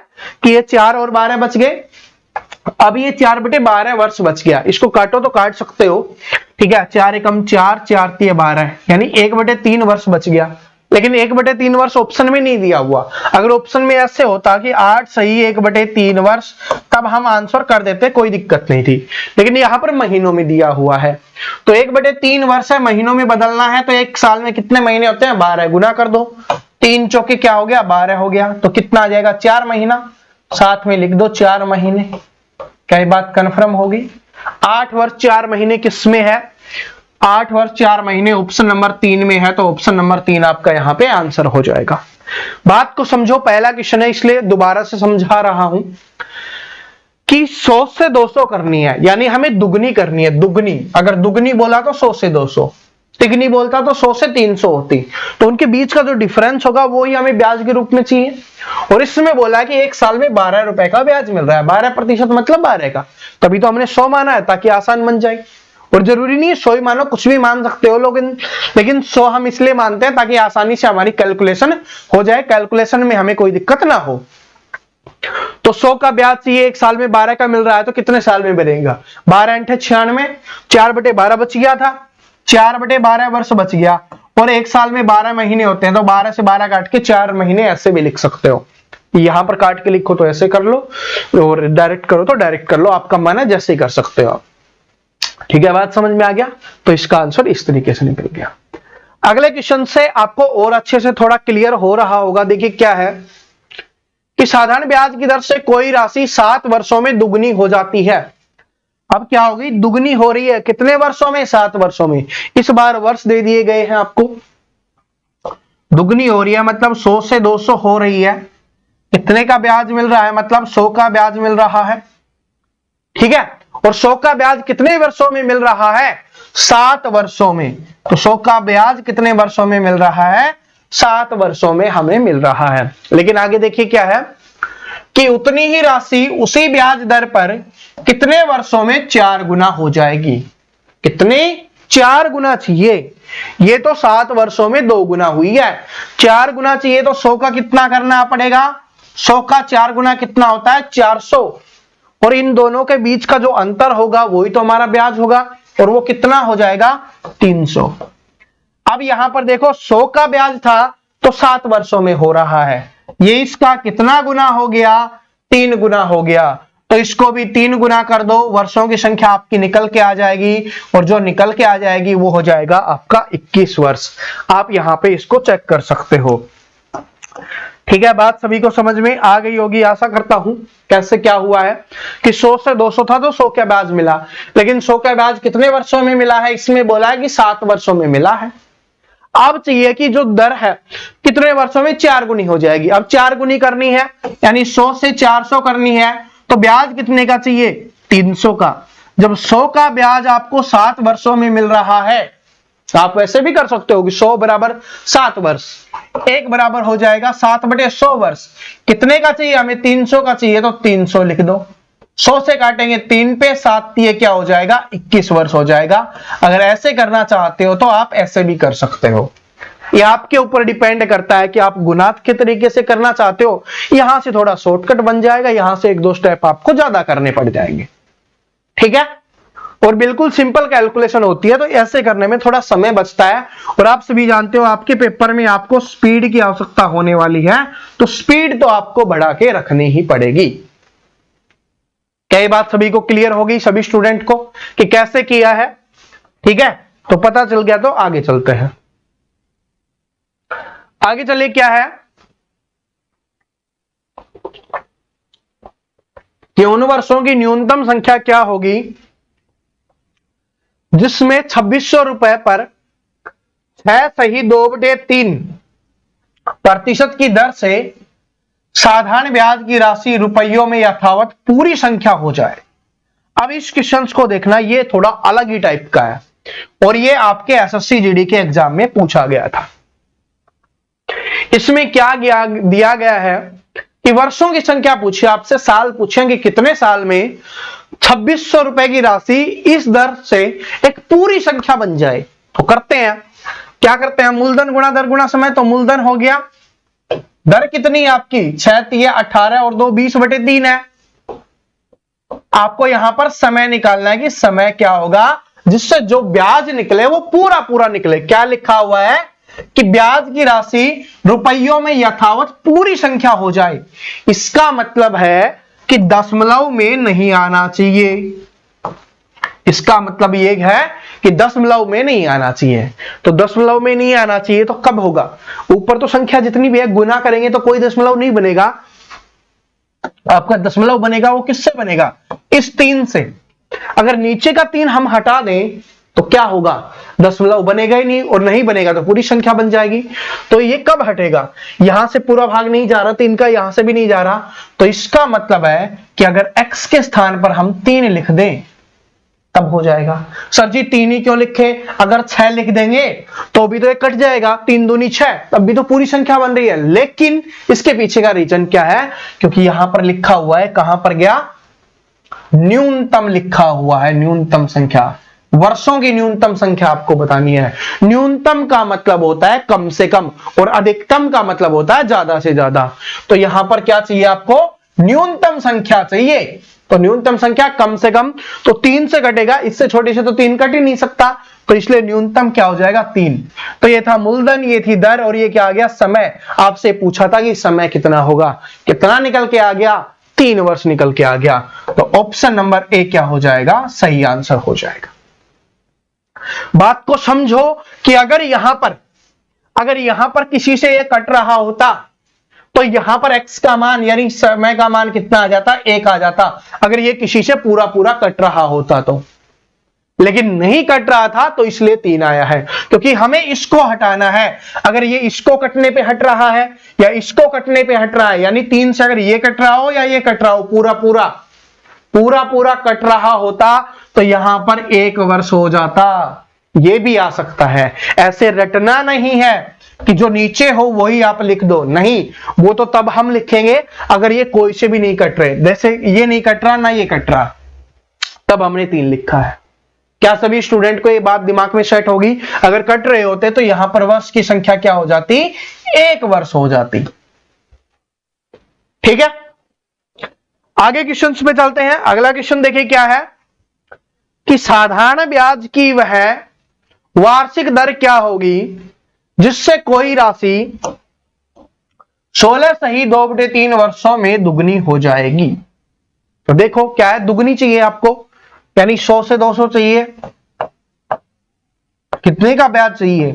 कि ये 4 और 12 बच गए। अब ये 4/12 वर्ष बच गया, इसको काटो तो काट सकते हो। ठीक है, 4 एकम 4, 4 तिये 12, यानी 1/3 वर्ष बच गया। लेकिन 1/3 वर्ष ऑप्शन में नहीं दिया हुआ। अगर ऑप्शन में ऐसे होता कि 8 सही 1/3 वर्ष, तब हम आंसर कर देते, कोई दिक्कत नहीं थी। लेकिन यहां पर महीनों में दिया हुआ है, तो 1/3 वर्ष है, महीनों में बदलना है, तो एक साल में कितने महीने होते हैं, 12, गुना कर दो, 3 चौके क्या हो गया, 12 हो गया, तो कितना आ जाएगा, 4 महीना, साथ में लिख दो 4 महीने। क्या ये बात कंफर्म होगी। 8 वर्ष 4 महीने किस में है, 8 वर्ष 4 महीने ऑप्शन नंबर 3 में है, तो ऑप्शन नंबर 3 आपका यहाँ पे आंसर हो जाएगा। बात को समझो, पहला क्वेश्चन है इसलिए दोबारा से समझा रहा हूं कि 100 से 200 करनी है, यानी हमें दुगनी करनी है। दुगनी, अगर दुगनी बोला तो 100 से 200, तिगनी बोलता तो 100 से 300 होती, तो उनके बीच का जो डिफरेंस होगा वो ही हमें ब्याज के रूप में चाहिए। और इसमें बोला कि एक साल में 12 रुपए का ब्याज मिल रहा है, 12% मतलब 12 का, तभी तो हमने 100 माना है ताकि आसान बन जाए। और जरूरी नहीं है 100 ही मानो, कुछ भी मान सकते हो लोग, लेकिन 100 हम इसलिए मानते हैं ताकि आसानी से हमारी कैलकुलेशन हो जाए, कैलकुलेशन में हमें कोई दिक्कत ना हो। तो 100 का ब्याज चाहिए, एक साल में 12 का मिल रहा है, तो कितने साल में बनेगा? 12 × 96, 4/12 बच गया था, 4/12 वर्ष बच गया, और एक साल में 12 महीने होते हैं, तो 12 से 12 काट के 4 महीने ऐसे भी लिख सकते हो। यहां पर काट के लिखो तो ऐसे कर लो, और डायरेक्ट करो तो डायरेक्ट कर लो, आपका मन है जैसे ही कर सकते हो आप। ठीक है, बात समझ में आ गया? तो इसका आंसर इस तरीके से निकल गया। अगले क्वेश्चन से आपको और अच्छे से थोड़ा क्लियर हो रहा होगा। देखिए क्या है कि साधारण ब्याज की दर से कोई राशि 7 वर्षों में दुगनी हो जाती है। अब क्या होगी? दुगनी हो रही है, कितने वर्षों में? 7 वर्षों में। इस बार वर्ष दे दिए गए हैं आपको। दुगनी हो रही है मतलब 100 से 200 हो रही है। कितने का ब्याज मिल रहा है? मतलब 100 का ब्याज मिल रहा है। ठीक है, और 100 का ब्याज कितने वर्षों में मिल रहा है? 7 वर्षों में। तो 100 का ब्याज कितने वर्षों में मिल रहा है? 7 वर्षों में हमें मिल रहा है। लेकिन आगे देखिए क्या है कि उतनी ही राशि उसी ब्याज दर पर कितने वर्षों में 4 गुना हो जाएगी? कितने? 4 गुना चाहिए। ये तो 7 वर्षों में 2 गुना हुई है, 4 गुना चाहिए तो 100 का कितना करना पड़ेगा? 100 का 4 गुना कितना होता है? 400। और इन दोनों के बीच का जो अंतर होगा वही तो हमारा ब्याज होगा, और वो कितना हो जाएगा? 300। अब यहां पर देखो 100 का ब्याज था तो 7 वर्षों में हो रहा है, ये इसका कितना गुना हो गया? 3 गुना हो गया। तो इसको भी 3 गुना कर दो, वर्षों की संख्या आपकी निकल के आ जाएगी, और जो निकल के आ जाएगी वो हो जाएगा आपका 21 वर्ष। आप यहां पे इसको चेक कर सकते हो। ठीक है, बात सभी को समझ में आ गई होगी आशा करता हूं। कैसे क्या हुआ है कि 100 से 200 था तो 100 का ब्याज मिला, लेकिन 100 का ब्याज कितने वर्षों में मिला है? इसमें बोला है कि 7 वर्षों में मिला है। अब चाहिए कि जो दर है कितने वर्षों में 4 गुनी हो जाएगी। अब 4 गुनी करनी है, यानी 100 से 400 करनी है, तो ब्याज कितने का चाहिए? 300 का। जब 100 का ब्याज आपको 7 वर्षों में मिल रहा है, तो आप वैसे भी कर सकते हो कि 100 बराबर 7 वर्ष, 1 बराबर हो जाएगा 7/100 वर्ष। कितने का चाहिए हमें? 300 का चाहिए, तो 300 लिख दो। 100 से काटेंगे 3 पे 7, ये क्या हो जाएगा? 21 वर्ष हो जाएगा। अगर ऐसे करना चाहते हो तो आप ऐसे भी कर सकते हो, ये आपके ऊपर डिपेंड करता है कि आप गुणात के तरीके से करना चाहते हो। यहां से थोड़ा शॉर्टकट बन जाएगा, यहां से 1-2 स्टेप आपको ज्यादा करने पड़ जाएंगे। ठीक है, और बिल्कुल सिंपल कैलकुलेशन होती है, तो ऐसे करने में थोड़ा समय बचता है। और आप सभी जानते हो आपके पेपर में आपको स्पीड की आवश्यकता होने वाली है, तो स्पीड तो आपको बढ़ा के रखनी ही पड़ेगी। क्या ये बात सभी को क्लियर होगी, सभी स्टूडेंट को, कि कैसे किया है? ठीक है, तो पता चल गया, तो आगे चलते हैं। आगे चलिए क्या है कि उन वर्षों की न्यूनतम संख्या क्या होगी जिसमें 2600 रुपए पर 6.2/3% की दर से साधारण ब्याज की राशि रुपयों में यथावत पूरी संख्या हो जाए। अब इस क्वेश्चन को देखना, ये थोड़ा अलग ही टाइप का है, और ये आपके एसएससी जीडी के एग्जाम में पूछा गया था। इसमें क्या दिया गया है कि वर्षों की संख्या पूछी, आपसे साल पूछेंगे कितने साल में 2600 रुपए की राशि इस दर से एक पूरी संख्या बन जाए। तो करते हैं, क्या करते हैं? मूलधन गुणा दर गुणा समय। तो मूलधन हो गया, दर कितनी आपकी? 6 × 18 और 2 20/3 है। आपको यहां पर समय निकालना है कि समय क्या होगा जिससे जो ब्याज निकले वो पूरा पूरा निकले। क्या लिखा हुआ है कि ब्याज की राशि रुपयों में यथावत पूरी संख्या हो जाए। इसका मतलब है कि दशमलव में नहीं आना चाहिए। इसका मतलब ये है कि दशमलव में नहीं आना चाहिए। तो दशमलव में नहीं आना चाहिए तो कब होगा? ऊपर तो संख्या जितनी भी है गुना करेंगे तो कोई दशमलव नहीं बनेगा। आपका दशमलव बनेगा वो किससे बनेगा? इस 3 से। अगर नीचे का 3 हम हटा दें तो क्या होगा, दशमलव बनेगा ही नहीं, और नहीं बनेगा तो पूरी संख्या बन जाएगी। तो ये कब हटेगा, यहां से पूरा भाग नहीं जा रहा, 3 का यहां से भी नहीं जा रहा, तो इसका मतलब है कि अगर x के स्थान पर हम 3 लिख दें तब हो जाएगा। सर जी 3 ही क्यों लिखे, अगर 6 लिख देंगे तो भी तो ये कट जाएगा, 3 दूनी 6, तब भी तो पूरी संख्या बन रही है। लेकिन इसके पीछे का रीजन क्या है, क्योंकि यहां पर लिखा हुआ है, कहां पर गया, न्यूनतम लिखा हुआ है, न्यूनतम संख्या, वर्षों की न्यूनतम संख्या आपको बतानी है। न्यूनतम का मतलब होता है कम से कम, और अधिकतम का मतलब होता है ज्यादा से ज्यादा। तो यहां पर क्या चाहिए आपको, न्यूनतम संख्या चाहिए। तो न्यूनतम संख्या कम से कम, तो 3 से कटेगा, इससे छोटे से तो 3 कट ही नहीं सकता, तो इसलिए न्यूनतम क्या हो जाएगा, 3। तो ये था मूलधन, ये थी दर, और ये क्या आ गया, समय। आपसे पूछा था कि समय कितना होगा, कितना निकल के आ गया, 3 वर्ष निकल के आ गया। तो ऑप्शन नंबर ए क्या हो जाएगा, सही आंसर हो जाएगा। बात को समझो कि अगर यहां पर किसी से ये कट रहा होता तो यहां पर x का मान यानी समय का मान कितना आ जाता, 1 आ जाता, अगर ये किसी से पूरा पूरा कट रहा होता तो। लेकिन नहीं कट रहा था तो इसलिए 3 आया है, क्योंकि हमें इसको हटाना है। अगर ये इसको कटने पे हट रहा है या इसको कटने पे हट रहा है, यानी 3 से अगर ये कट रहा हो या ये कट रहा हो, पूरा पूरा कट रहा होता तो यहां पर 1 वर्ष हो जाता। ये भी आ सकता है, ऐसे रटना नहीं है कि जो नीचे हो वही आप लिख दो, नहीं, वो तो तब हम लिखेंगे अगर ये कोई से भी नहीं कट रहे, जैसे ये नहीं कट रहा ना ये कट रहा, तब हमने 3 लिखा है। क्या सभी स्टूडेंट को ये बात दिमाग में सेट होगी, अगर कट रहे होते तो यहां पर वर्ष की संख्या क्या हो जाती, 1 वर्ष हो जाती। ठीक है, आगे क्वेश्चन पे चलते हैं। अगला क्वेश्चन देखिए क्या है कि साधारण ब्याज की वह वार्षिक दर क्या होगी जिससे कोई राशि 16 सही 2/3 वर्षों में दुगनी हो जाएगी। तो देखो क्या है, दुगनी चाहिए आपको, यानी 100 से 200 चाहिए। कितने का ब्याज चाहिए,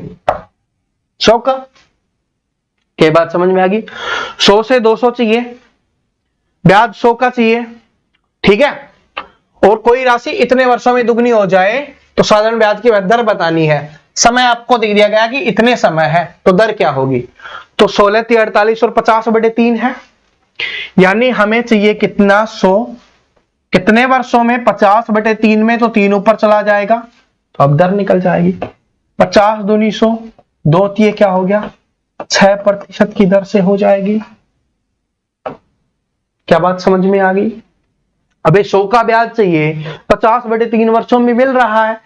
100 का। क्या बात समझ में आ गई, 100 से 200 चाहिए, ब्याज 100 का चाहिए, ठीक है। और कोई राशि इतने वर्षों में दुगनी हो जाए तो साधारण ब्याज की दर बतानी है। समय आपको दे दिया गया कि इतने समय है, तो दर क्या होगी, तो 16 × 48 और 50/3 है, यानी हमें चाहिए कितना, 100, कितने वर्षों में, 50/3 में, तो 3 ऊपर चला जाएगा, तो अब दर निकल जाएगी। 50 दूनी 100, 2 तिये क्या हो गया, 6% की दर से हो जाएगी। क्या बात समझ में आ गई। अबे 100 का ब्याज चाहिए, 50/3 वर्षों में मिल रहा है,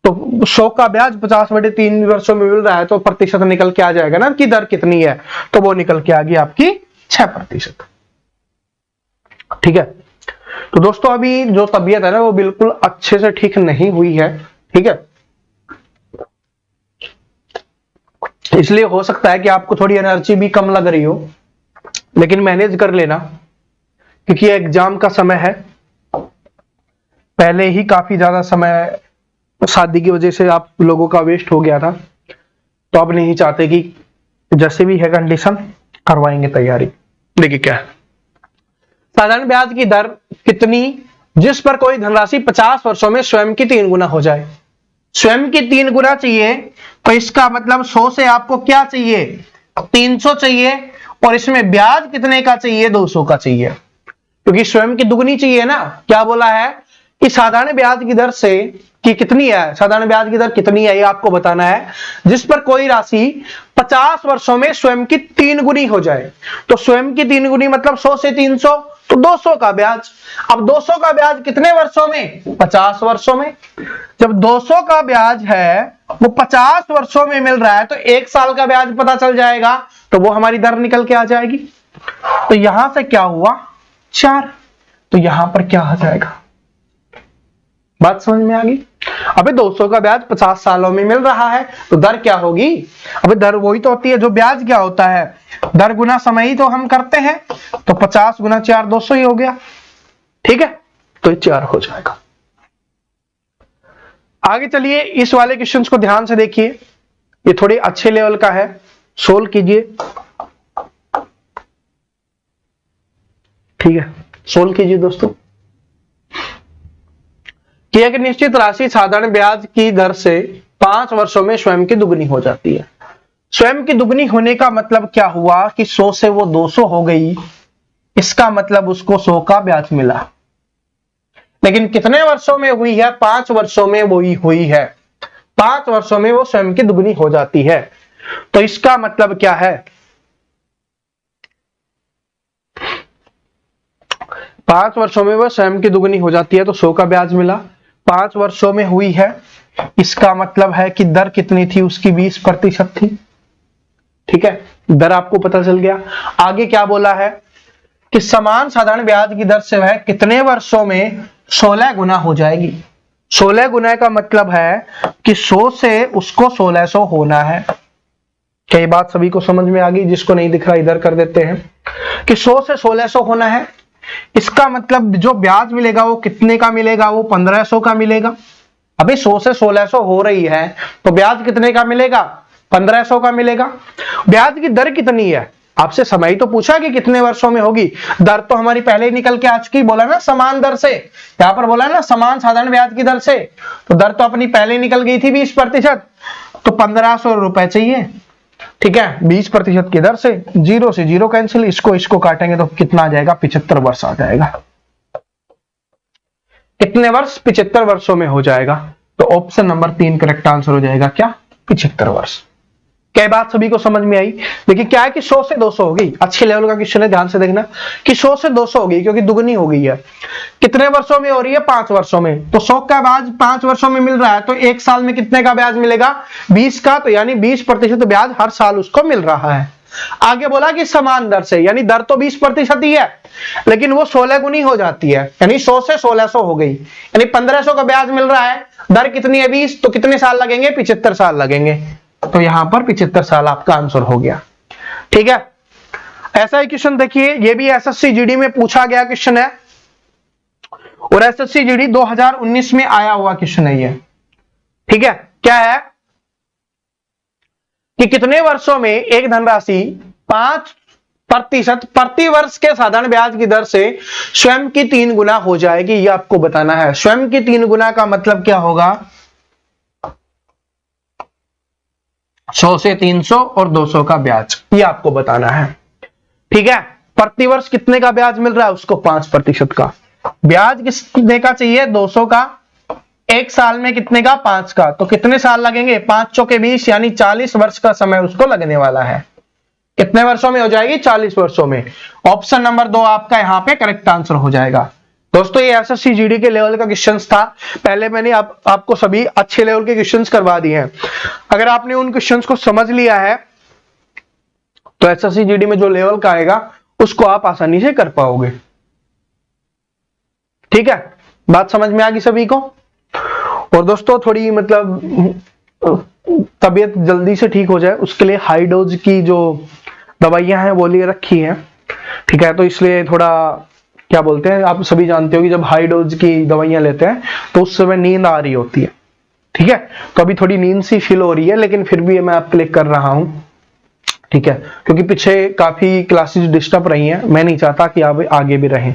तो 100 का ब्याज 50/3 वर्षों में मिल रहा है, तो प्रतिशत निकल के आ जाएगा ना कि दर कितनी है, तो वो निकल के आ गई आपकी 6%। ठीक है, तो दोस्तों अभी जो तबीयत है ना वो बिल्कुल अच्छे से ठीक नहीं हुई है, ठीक है, इसलिए हो सकता है कि आपको थोड़ी एनर्जी भी कम लग रही हो, लेकिन मैनेज कर लेना क्योंकि एग्जाम का समय है। पहले ही काफी ज्यादा समय शादी की वजह से आप लोगों का वेस्ट हो गया था, तो अब नहीं चाहते कि जैसे भी है कंडीशन करवाएंगे तैयारी। देखिए क्या है, साधारण ब्याज की दर कितनी जिस पर कोई धनराशि 50 वर्षों में स्वयं की 3 गुना हो जाए। स्वयं की 3 गुना चाहिए, तो इसका मतलब 100 से आपको क्या चाहिए, 300 चाहिए, और इसमें ब्याज कितने का चाहिए, 200 का चाहिए, क्योंकि स्वयं की दुगनी चाहिए ना। क्या बोला है कि साधारण ब्याज की दर से कि कितनी है, साधारण ब्याज की दर कितनी है ये आपको बताना है, जिस पर कोई राशि 50 वर्षों में स्वयं की 3 गुनी हो जाए। तो स्वयं की 3 गुनी मतलब 100 से 300, तो 200 का ब्याज। अब 200 का ब्याज कितने वर्षों में, 50 वर्षों में। जब 200 का ब्याज है वो 50 वर्षों में मिल रहा है, तो 1 साल का ब्याज पता चल जाएगा, तो वो हमारी दर निकल के आ जाएगी। तो यहां से क्या हुआ, 4, तो यहां पर क्या आ जाएगा, बात समझ में आ गई। अबे 200 का ब्याज 50 सालों में मिल रहा है, तो दर क्या होगी, अबे दर वही तो होती है जो ब्याज क्या होता है, दर गुना समय ही तो हम करते हैं, तो 50 × 4 200 ही हो गया, ठीक है, तो ये 4 हो जाएगा। आगे चलिए, इस वाले क्वेश्चंस को ध्यान से देखिए, ये थोड़े अच्छे लेवल का है, सोल्व कीजिए, ठीक है, सोल्व कीजिए दोस्तों। कि एक निश्चित राशि साधारण ब्याज की दर से 5 वर्षों में स्वयं की दुगनी हो जाती है। स्वयं की दुगनी होने का मतलब क्या हुआ कि 100 से वो 200 हो गई, इसका मतलब उसको 100 का ब्याज मिला। लेकिन कितने वर्षों में हुई है? 5 वर्षों में वो हुई है। 5 वर्षों में वो स्वयं की दुगनी हो जाती है। तो इसका मतलब क्या है? 5 वर्षों में वो स्वयं की दुगनी हो जाती है तो 100 का ब्याज मिला। 5 वर्षों में हुई है, इसका मतलब है कि दर कितनी थी उसकी? 20% थी। ठीक है, दर आपको पता चल गया। आगे क्या बोला है कि समान साधारण ब्याज की दर से वह कितने वर्षों में 16 गुना हो जाएगी। 16 गुना का मतलब है कि 100 से उसको 1600 होना है। क्या ये बात सभी को समझ में आ गई? जिसको नहीं दिख रहा इधर कर देते हैं कि 100 से 1600 होना है। इसका मतलब जो ब्याज मिलेगा वो कितने का मिलेगा? वो 1500 का मिलेगा। अभी 100 से 1600 हो रही है तो ब्याज कितने का मिलेगा? 1500 का मिलेगा। ब्याज की दर कितनी है? आपसे समय तो पूछा कि कितने वर्षों में होगी। दर तो हमारी पहले ही निकल के आ चुकी, बोला ना समान दर से, यहां पर बोला ना समान साधारण ब्याज की दर से, तो दर तो अपनी पहले निकल गई थी 20%, तो 1500 रुपए चाहिए। ठीक है, 20% की दर से 0 से 0 कैंसिल, इसको काटेंगे तो कितना आ जाएगा? 75 वर्ष आ जाएगा। कितने वर्ष? 75 वर्षों में हो जाएगा। तो ऑप्शन नंबर 3 करेक्ट आंसर हो जाएगा। क्या? 75 वर्ष। क्या बात सभी को समझ में आई? देखिए क्या है कि 100 से 200 हो गई। अच्छे लेवल का क्वेश्चन है, ध्यान से देखना कि 100 से 200 हो गई क्योंकि दुगनी हो गई है। कितने वर्षों में हो रही है? 5 वर्षों में। तो 100 का ब्याज 5 वर्षों में मिल रहा है तो 1 साल में कितने का ब्याज मिलेगा? 20 का। तो यानी 20% ब्याज हर साल उसको मिल रहा है। आगे बोला कि समान दर से, यानी दर तो 20% ही है लेकिन वो 16 गुनी हो जाती है, यानी 100 से 1600 हो गई, यानी 1500 का ब्याज मिल रहा है। दर कितनी है? 20। तो कितने साल लगेंगे? 75 साल लगेंगे। तो यहां पर 75 साल आपका आंसर हो गया। ठीक है, ऐसा ही क्वेश्चन देखिए, ये भी एसएससी जीडी में पूछा गया क्वेश्चन है और एसएससी जीडी 2019 में आया हुआ क्वेश्चन है ये। ठीक है, क्या है कि कितने वर्षों में एक धनराशि 5% प्रति वर्ष के साधारण ब्याज की दर से स्वयं की 3 गुना हो जाएगी? ये आपको बताना है। स्वयं की 3 गुना का मतलब क्या होगा? 100 से 300 और 200 का ब्याज, ये आपको बताना है। ठीक है, प्रति वर्ष कितने का ब्याज मिल रहा है? उसको 5% का। ब्याज कितने का चाहिए? 200 का। 1 साल में कितने का? 5 का। तो कितने साल लगेंगे? 5 चौके 20, यानी 40 वर्ष का समय उसको लगने वाला है। कितने वर्षों में हो जाएगी? 40 वर्षों में। ऑप्शन नंबर 2 आपका यहां पे करेक्ट आंसर हो जाएगा। दोस्तों ये एसएससी जीडी के लेवल का क्वेश्चंस था। पहले मैंने आपको सभी अच्छे लेवल के क्वेश्चंस करवा दिए हैं। अगर आपने उन क्वेश्चंस को समझ लिया है तो एसएससी जीडी में जो लेवल का आएगा उसको आप आसानी से कर पाओगे। ठीक है, बात समझ में आ गई सभी को? और दोस्तों थोड़ी मतलब तबीयत जल्दी से ठीक हो जाए उसके लिए हाई डोज की जो दवाइयां हैं वो लिए रखी हैं। ठीक है, तो इसलिए थोड़ा क्या बोलते हैं, आप सभी जानते हो कि जब हाई डोज की दवाइयां लेते हैं तो उस समय नींद आ रही होती है। ठीक है, तो अभी थोड़ी नींद सी फील हो रही है लेकिन फिर भी मैं आपके लिए कर रहा हूं। ठीक है, क्योंकि पीछे काफी क्लासेस डिस्टर्ब रही हैं, मैं नहीं चाहता कि आप आगे भी रहें।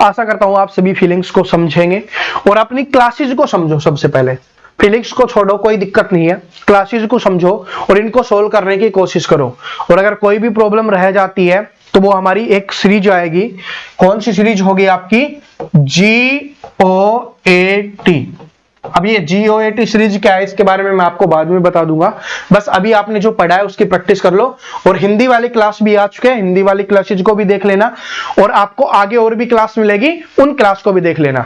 आशा करता हूं आप सभी फीलिंग्स को समझेंगे और अपनी क्लासेस को समझो। सबसे पहले फीलिंग्स को छोड़ो, कोई दिक्कत नहीं है, क्लासेस को समझो और इनको सोल्व करने की कोशिश करो। और अगर कोई भी प्रॉब्लम रह जाती है तो वो हमारी एक सीरीज आएगी। कौन सी सीरीज होगी आपकी? GOAT। अब ये GOAT सीरीज क्या है इसके बारे में मैं आपको बाद में बता दूंगा। बस अभी आपने जो पढ़ा है उसकी प्रैक्टिस कर लो। और हिंदी वाली क्लास भी आ चुके हैं, हिंदी वाली क्लासेज को भी देख लेना और आपको आगे और भी क्लास मिलेगी, उन क्लास को भी देख लेना।